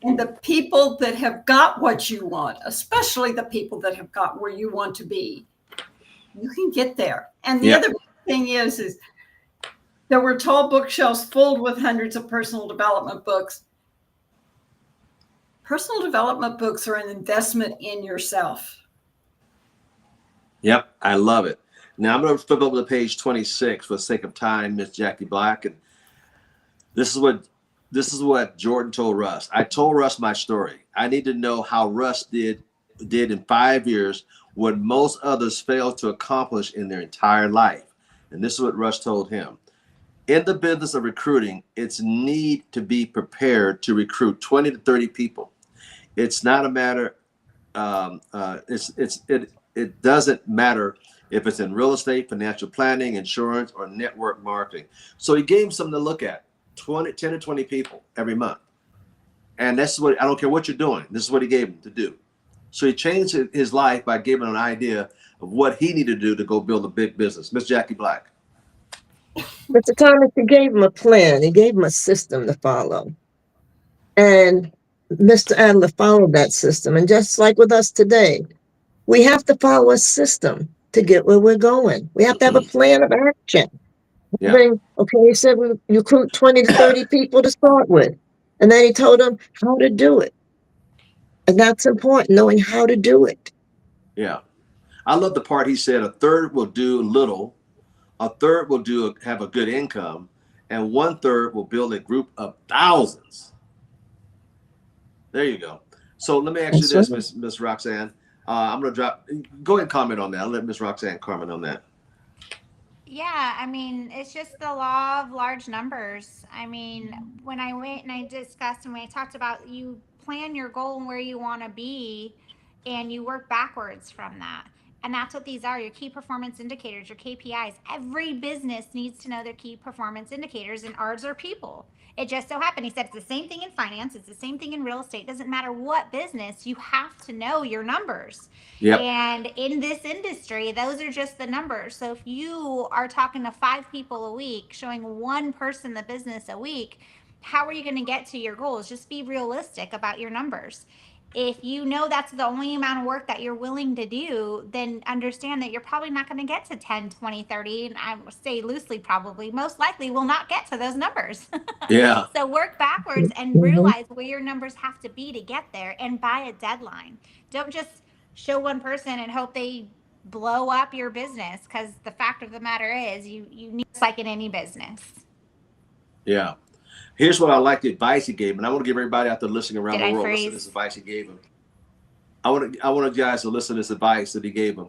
and the people that have got what you want, especially the people that have got where you want to be, you can get there. And the other thing is there were tall bookshelves filled with hundreds of personal development books. Personal development books are an investment in yourself. Yep, I love it. Now I'm going to flip over to page 26 for the sake of time, Miss Jackie Black. And this is what Jordan told Russ. I told Russ my story. I need to know how Russ did in 5 years what most others failed to accomplish in their entire life. And this is what Russ told him. In the business of recruiting, it's need to be prepared to recruit 20 to 30 people. It's not a matter. It doesn't matter if it's in real estate, financial planning, insurance, or network marketing. So he gave him something to look at: 10 to 20 people every month. And that's what, I don't care what you're doing. This is what he gave him to do. So he changed his life by giving an idea of what he needed to do to go build a big business. Miss Jackie Black. Mr. Thomas, he gave him a plan. He gave him a system to follow. And Mr. Adler followed that system. And just like with us today, we have to follow a system to get where we're going. We have to have a plan of action. Yeah. He said we recruit 20 to 30 people to start with. And then he told them how to do it. And that's important, knowing how to do it. Yeah. I love the part he said, a third will do little, a third will have a good income, and 1/3 will build a group of thousands. There you go. So let me ask you this, Miss Roxanne. I'm going to go ahead and comment on that. I'll let Miss Roxanne comment on that. Yeah, I mean, it's just the law of large numbers. I mean, when I went and I discussed and when I talked about you plan your goal and where you want to be and you work backwards from that. And that's what these are, your key performance indicators, your KPIs. Every business needs to know their key performance indicators, and ours are people. It just so happened, he said it's the same thing in finance, it's the same thing in real estate. It doesn't matter what business, you have to know your numbers. Yep. And in this industry, those are just the numbers. So if you are talking to 5 people a week, showing one person the business a week, how are you going to get to your goals? Just be realistic about your numbers. If you know that's the only amount of work that you're willing to do, then understand that you're probably not going to get to 10, 20, 30. And I say loosely, probably, most likely will not get to those numbers. Yeah. So work backwards and realize where your numbers have to be to get there and by a deadline. Don't just show one person and hope they blow up your business, because the fact of the matter is you need, it's like in any business. Yeah. Here's what I like the advice he gave, and I want to give everybody out there listening around Did the I world freeze? listen to this advice he gave him. I want you guys to listen to this advice that he gave him.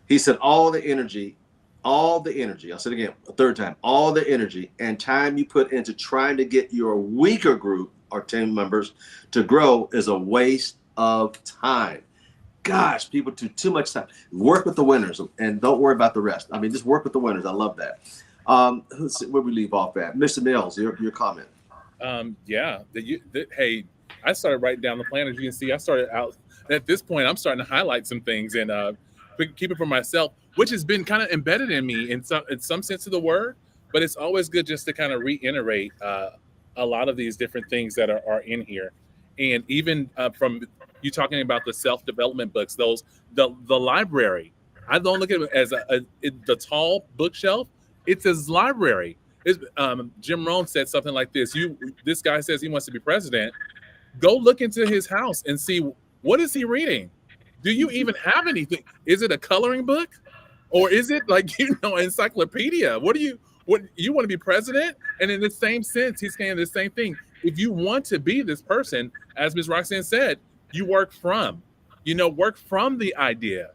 He said, all the energy, I'll say it again, a third time, all the energy and time you put into trying to get your weaker group or team members to grow is a waste of time. Gosh, people do too much time. Work with the winners and don't worry about the rest. I mean, just work with the winners. I love that. Where we leave off at? Mr. Mills, your comment. Hey, I started writing down the plan. As you can see, I started out at this point. I'm starting to highlight some things and keep it for myself, which has been kind of embedded in me in some sense of the word. but it's always good just to kind of reiterate a lot of these different things that are in here. And even from you talking about the self-development books, the library, I don't look at it as the tall bookshelf. It's his library. Jim Rohn said something like this. This guy says he wants to be president. Go look into his house and see, what is he reading? Do you even have anything? Is it a coloring book? Or is it like, encyclopedia? What you want to be president? And in the same sense, he's saying the same thing. If you want to be this person, as Ms. Roxanne said, you work from the idea,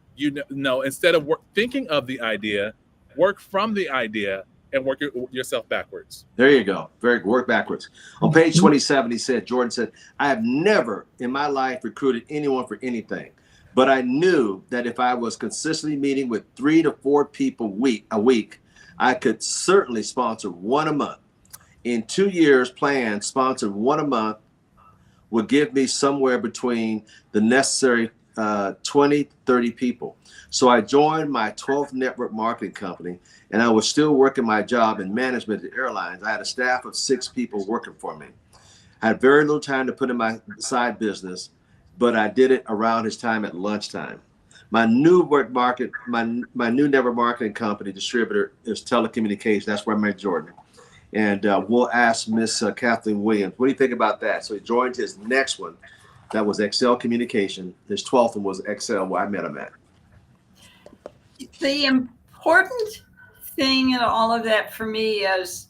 instead of thinking of the idea, work from the idea and work yourself backwards. There you go. Work backwards. On page 27, Jordan said, I have never in my life recruited anyone for anything, but I knew that if I was consistently meeting with 3 to 4 people a week, I could certainly sponsor one a month. In 2 years, plan sponsored one a month would give me somewhere between the necessary 20, 30 people. So I joined my 12th network marketing company, and I was still working my job in management at airlines. I had a staff of 6 people working for me. I had very little time to put in my side business, but I did it around his time at lunchtime. My new network marketing company distributor is telecommunications. That's where I met Jordan. And we'll ask Miss Kathleen Williams, what do you think about that? So he joined his next one. That was Excel Communication. His 12th one was Excel, where I met him at. The important thing in all of that for me is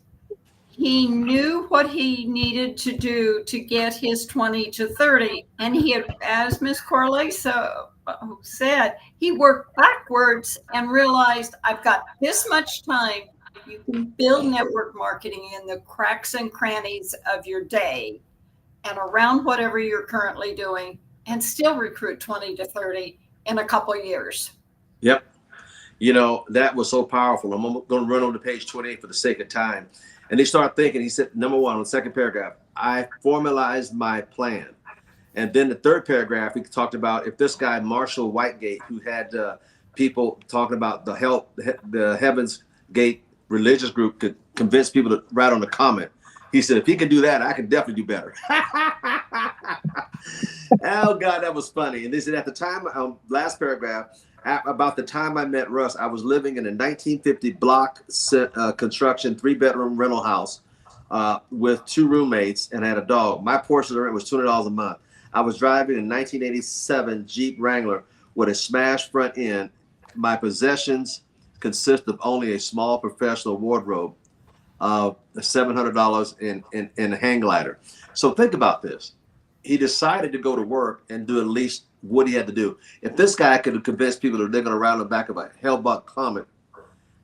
he knew what he needed to do to get his 20 to 30. And he had, as Ms. Corlesa said, he worked backwards and realized, I've got this much time. You can build network marketing in the cracks and crannies of your day and around whatever you're currently doing, and still recruit 20 to 30 in a couple of years. Yep. That was so powerful. I'm going to run on to page 28 for the sake of time. And they start thinking, he said, number 1, on the second paragraph, I formalized my plan. And then the third paragraph, he talked about if this guy, Marshall Whitegate, who had people talking about the Heaven's Gate religious group, could convince people to write on the comment. He said, if he can do that, I can definitely do better. Oh, God, that was funny. And they said at the time, last paragraph, about the time I met Russ, I was living in a 1950 block construction 3-bedroom rental house with 2 roommates and had a dog. My portion of the rent was $200 a month. I was driving a 1987 Jeep Wrangler with a smashed front end. My possessions consist of only a small professional wardrobe of $700 in a hang glider. So think about this. He decided to go to work and do at least what he had to do. If this guy could have convinced people that they're going to ride on the back of a Hellbuck Comet,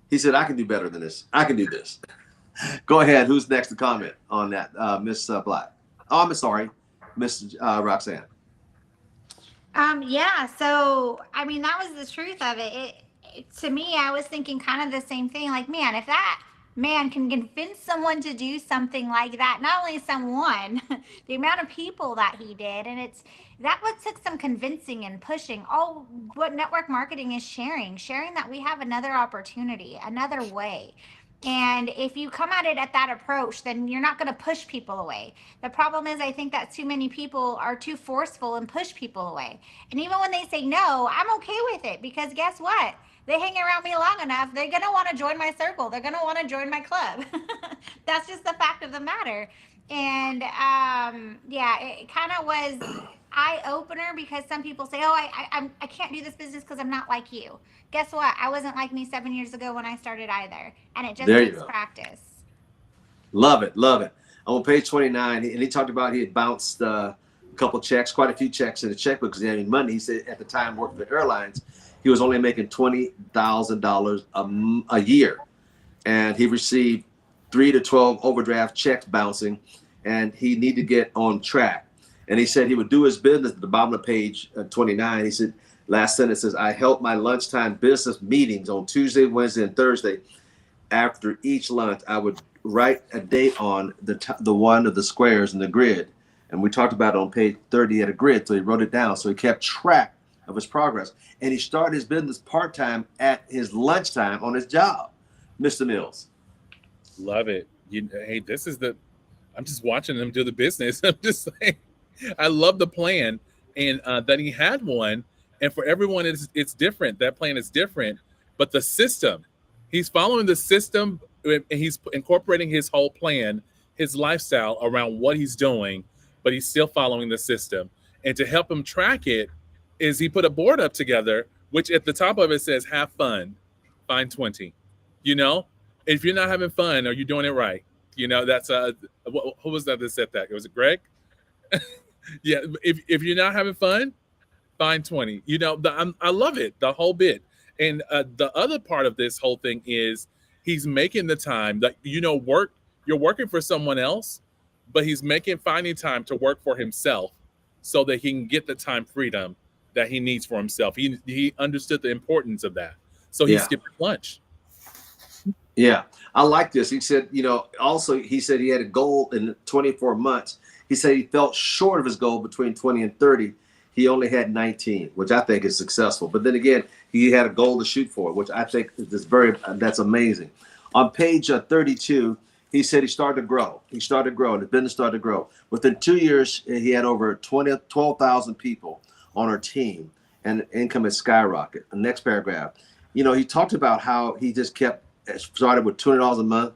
he said, I can do better than this. I can do this. Go ahead. Who's next to comment on that? Miss Black. Oh, I'm sorry, Miss Roxanne. Yeah. So, I mean, that was the truth of it. To me, I was thinking kind of the same thing. Like, man, if that man can convince someone to do something like that, not only someone, the amount of people that he did, and that what took some convincing and pushing. All what network marketing is sharing that we have another opportunity, another way. And if you come at it at that approach, then you're not going to push people away. The problem is, I think that too many people are too forceful and push people away. And even when they say no, I'm okay with it, because guess what? They hang around me long enough, they're going to want to join my circle. They're going to want to join my club. That's just the fact of the matter. And it kind of was eye-opener, because some people say, oh, I can't do this business because I'm not like you. Guess what? I wasn't like me 7 years ago when I started either. And it just takes practice. Love it. On page 29, and he talked about he had bounced a couple checks, quite a few checks in the checkbook because he had any money. He said at the time working for airlines, he was only making $20,000 a year. And he received 3 to 12 overdraft checks bouncing, and he needed to get on track. And he said he would do his business at the bottom of page 29. He said, last sentence says, I held my lunchtime business meetings on Tuesday, Wednesday, and Thursday. After each lunch, I would write a date on the one of the squares in the grid. And we talked about it on page 30. He had a grid, so he wrote it down. So he kept track of his progress. And he started his business part-time at his lunchtime on his job. Mr. Mills. Love it. Hey, I'm just watching them do the business. I'm just saying, I love the plan, and that he had one. And for everyone, it's different. That plan is different, but the system, he's following the system, and he's incorporating his whole plan, his lifestyle around what he's doing, but he's still following the system. And to help him track it, is he put a board up together, which at the top of it says, "Have fun, find 20." You know, if you're not having fun, are you doing it right? That's who was that said that? Was it Greg? Yeah. If you're not having fun, find 20. I love it, the whole bit. And the other part of this whole thing is he's making the time that you're working for someone else, but he's finding time to work for himself so that he can get the time freedom that he needs for himself. He understood the importance of that, so he skipped lunch. Yeah, I like this. He said, also he said he had a goal in 24 months. He said he felt short of his goal between 20 and 30. He only had 19, which I think is successful. But then again, he had a goal to shoot for, which I think is that's amazing. On page 32, he said he started to grow. He started growing. The business started to grow. Within 2 years, he had over 12,000 people on our team, and income had skyrocketed. The next paragraph, he talked about how he just started with $200 a month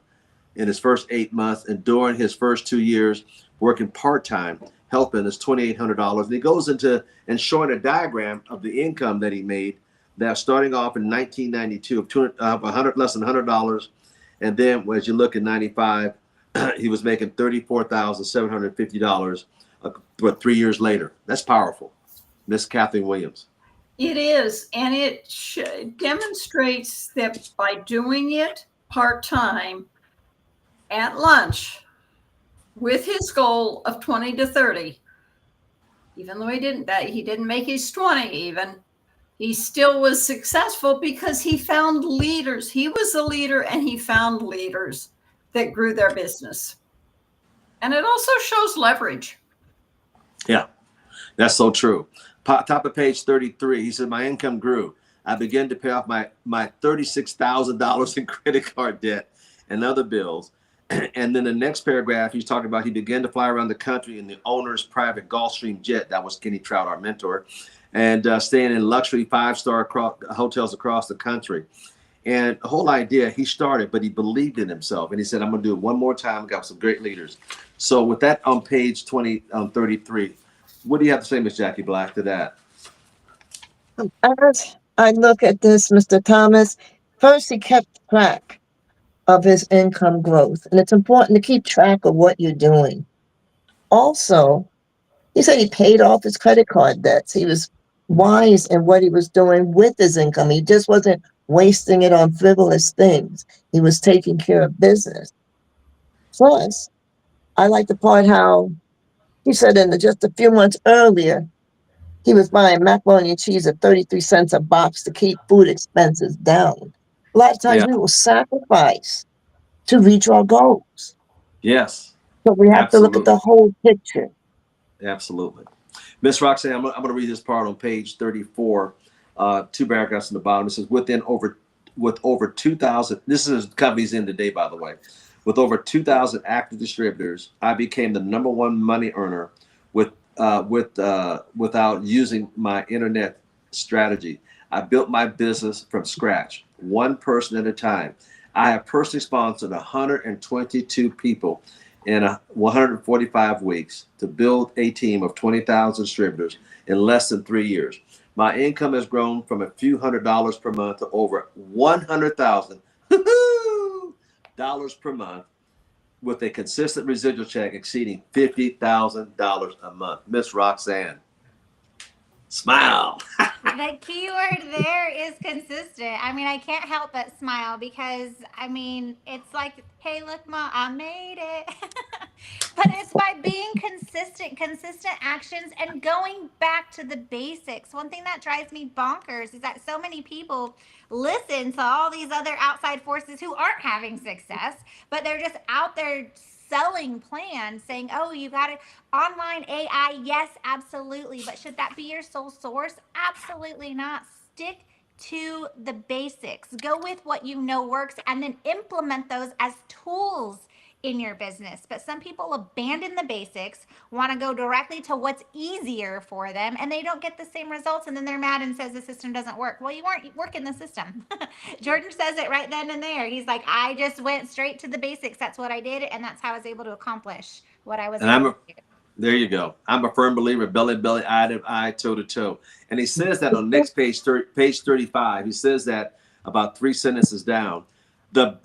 in his first 8 months, and during his first 2 years working part-time, helping is $2,800. And he goes into and showing a diagram of the income that he made, that starting off in 1992 of less than $100, and then as you look at 95, he was making $34,750 but 3 years later. That's powerful, Miss Kathleen Williams. It is, and it demonstrates that by doing it part-time at lunch with his goal of 20 to 30, even though he didn't make his 20 even, he still was successful because he found leaders. He was a leader, and he found leaders that grew their business. And it also shows leverage. Yeah, that's so true. Top of page 33, he said, my income grew. I began to pay off my $36,000 in credit card debt and other bills. And then the next paragraph, he's talking about he began to fly around the country in the owner's private Gulfstream jet. That was Kenny Trout, our mentor, and staying in luxury 5-star hotels across the country. And the whole idea, he started, but he believed in himself. And he said, I'm going to do it one more time. Got some great leaders. So with that on page 33, what do you have to say, Miss Jackie Black, to that? As I look at this, Mr. Thomas, first he kept track of his income growth. And it's important to keep track of what you're doing. Also, he said he paid off his credit card debts. He was wise in what he was doing with his income. He just wasn't wasting it on frivolous things. He was taking care of business. Plus, I like the part how he said just a few months earlier, he was buying macaroni and cheese at 33 cents a box to keep food expenses down. A lot of times we will sacrifice to reach our goals. Yes. So we have to look at the whole picture. Absolutely. Miss Roxanne, I'm going to read this part on page 34, 2 paragraphs in the bottom. It says, with over 2,000, this is companies in today, by the way, with over 2,000 active distributors, I became the #1 money earner without using my internet strategy. I built my business from scratch, one person at a time. I have personally sponsored 122 people in 145 weeks to build a team of 20,000 distributors in less than 3 years. My income has grown from a few $100s per month to over $100,000 per month, with a consistent residual check exceeding $50,000 a month. Miss Roxanne, smile. The key word there is consistent. I mean, I can't help but smile because, it's like, hey, look, Ma, I made it. But it's by being consistent actions and going back to the basics. One thing that drives me bonkers is that so many people listen to all these other outside forces who aren't having success, but they're just out there selling plans saying, oh, you got it. Online AI, yes, absolutely. But should that be your sole source? Absolutely not. Stick to the basics. Go with what you know works and then implement those as tools in your business. But some people abandon the basics, want to go directly to what's easier for them, and they don't get the same results, and then they're mad and says the system doesn't work. Well, you weren't working the system. Jordan says it right then and there. He's like, I just went straight to the basics. That's what I did, and that's how I was able to accomplish what I was And able to do. There you go. I'm a firm believer, belly, belly, eye to eye, toe to toe. And he says that on next page 35. He says that about 3 sentences down. Their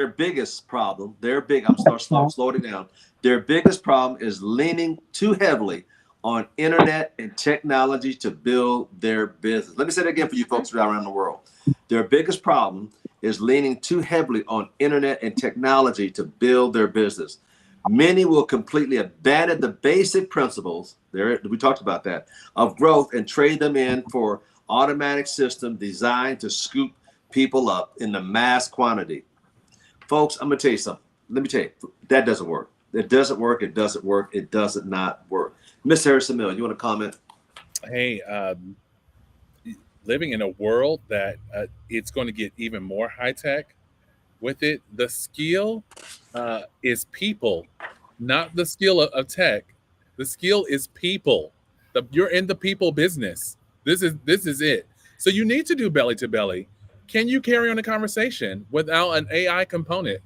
biggest problem, slow it down. Their biggest problem is leaning too heavily on internet and technology to build their business. Let me say that again for you folks around the world. Their biggest problem is leaning too heavily on internet and technology to build their business. Many will completely abandon the basic principles, we talked about that, of growth and trade them in for automatic system designed to scoop people up in the mass quantity. Folks, I'm going to tell you something. Let me tell you, that doesn't work. It doesn't work. It doesn't work. It doesn't not work. Miss Harrison Mill, you want to comment? Hey, living in a world that it's going to get even more high tech with it, the skill is people, not the skill of tech. The skill is people. You're in the people business. This is it. So you need to do belly to belly. Can you carry on a conversation without an AI component,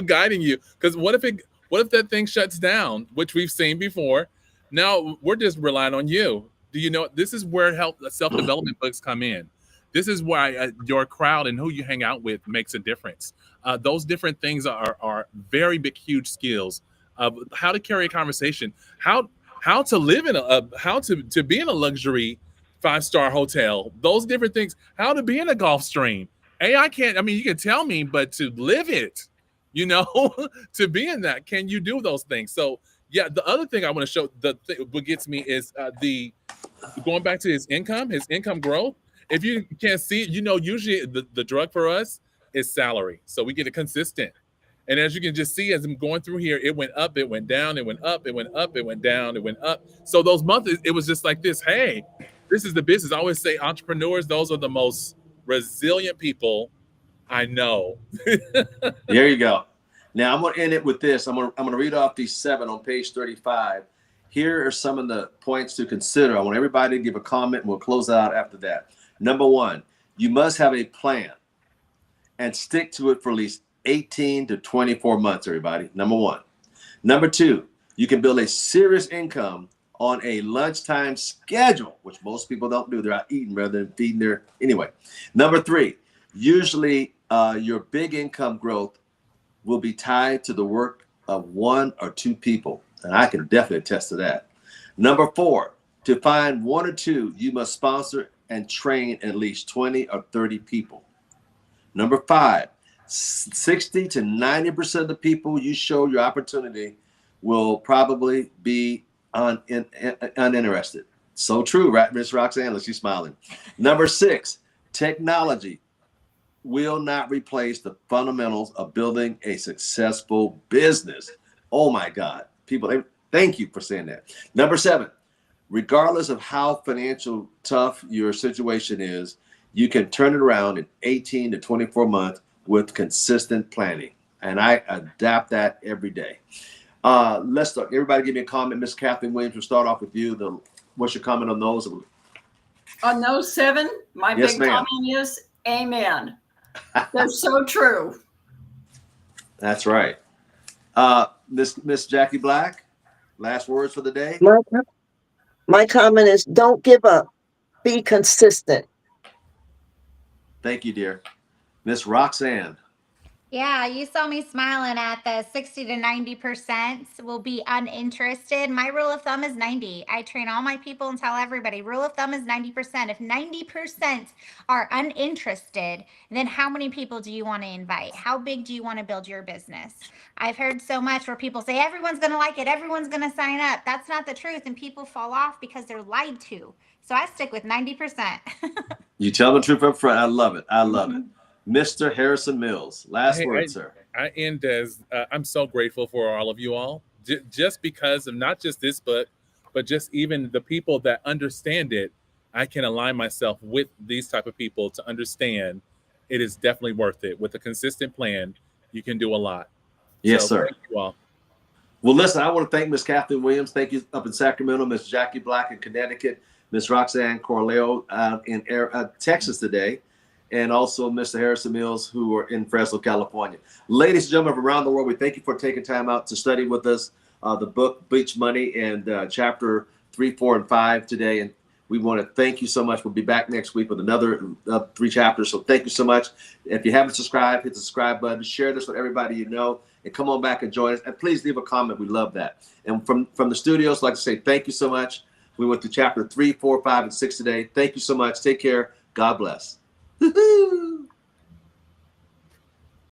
guiding you? Because what if that thing shuts down, which we've seen before? Now we're just relying on you. Do you know this is where self-development books come in? This is why your crowd and who you hang out with makes a difference. Those different things are very big, huge skills of how to carry a conversation, how to live in how to be in a luxury 5-star hotel, those different things, how to be in a Gulf Stream. AI can't, you can tell me, but to live it, to be in that, can you do those things? So yeah, the other thing I want to show, what gets me is going back to his income growth. If you can't see it, usually the drug for us is salary. So we get it consistent. And as you can just see, as I'm going through here, it went up, it went down, it went up, it went up, it went down, it went up. So those months, it was just like this. Hey, this is the business. I always say entrepreneurs, those are the most resilient people I know. There you go. Now I'm going to end it with this. I'm going to read off these 7 on page 35. Here are some of the points to consider. I want everybody to give a comment, and we'll close out after that. Number 1, you must have a plan and stick to it for at least 18 to 24 months, everybody. Number 1. Number 2, you can build a serious income on a lunchtime schedule, which most people don't do. They're out eating rather than feeding anyway. Number 3, usually your big income growth will be tied to the work of 1 or 2 people. And I can definitely attest to that. Number 4, to find 1 or 2, you must sponsor and train at least 20 or 30 people. Number 5, 60 to 90% of the people you show your opportunity will probably be uninterested. So true, right, Miss Roxanne? She's smiling. Number 6, technology will not replace the fundamentals of building a successful business. Oh my God. People, thank you for saying that. Number 7, regardless of how financial tough your situation is, you can turn it around in 18 to 24 months with consistent planning. And I adapt that every day. Let's start. Everybody give me a comment. Miss Kathleen Williams, we'll start off with you. What's your comment on those? On those 7, my big comment is amen. They're so true. That's right. Miss Jackie Black, last words for the day. My comment is don't give up. Be consistent. Thank you, dear. Miss Roxanne. Yeah, you saw me smiling at the 60 to 90% will be uninterested. My rule of thumb is 90. I train all my people and tell everybody, rule of thumb is 90%. If 90% are uninterested, then how many people do you want to invite? How big do you want to build your business? I've heard so much where people say, everyone's going to like it. Everyone's going to sign up. That's not the truth. And people fall off because they're lied to. So I stick with 90%. You tell the truth up front. I love it. I love it. Mr. Harrison Mills, last word, sir. I end as I'm so grateful for all of you all, just because of not just this book, but just even the people that understand it. I can align myself with these type of people to understand it is definitely worth it. With a consistent plan, you can do a lot. Yes, So, sir. Thank you all. Well, listen, I want to thank Miss Kathleen Williams. Thank you up in Sacramento, Miss Jackie Black in Connecticut, Miss Roxanne Corleo in Texas today, and also Mr. Harrison Mills, who are in Fresno, California. Ladies and gentlemen from around the world, we thank you for taking time out to study with us the book Beach Money and chapter 3, 4, and 5 today. And we want to thank you so much. We'll be back next week with another 3 chapters. So thank you so much. If you haven't subscribed, hit the subscribe button. Share this with everybody you know. And come on back and join us. And please leave a comment. We love that. And from the studios, I'd like to say thank you so much. We went through chapter 3, 4, 5, and 6 today. Thank you so much. Take care. God bless. Woo-hoo.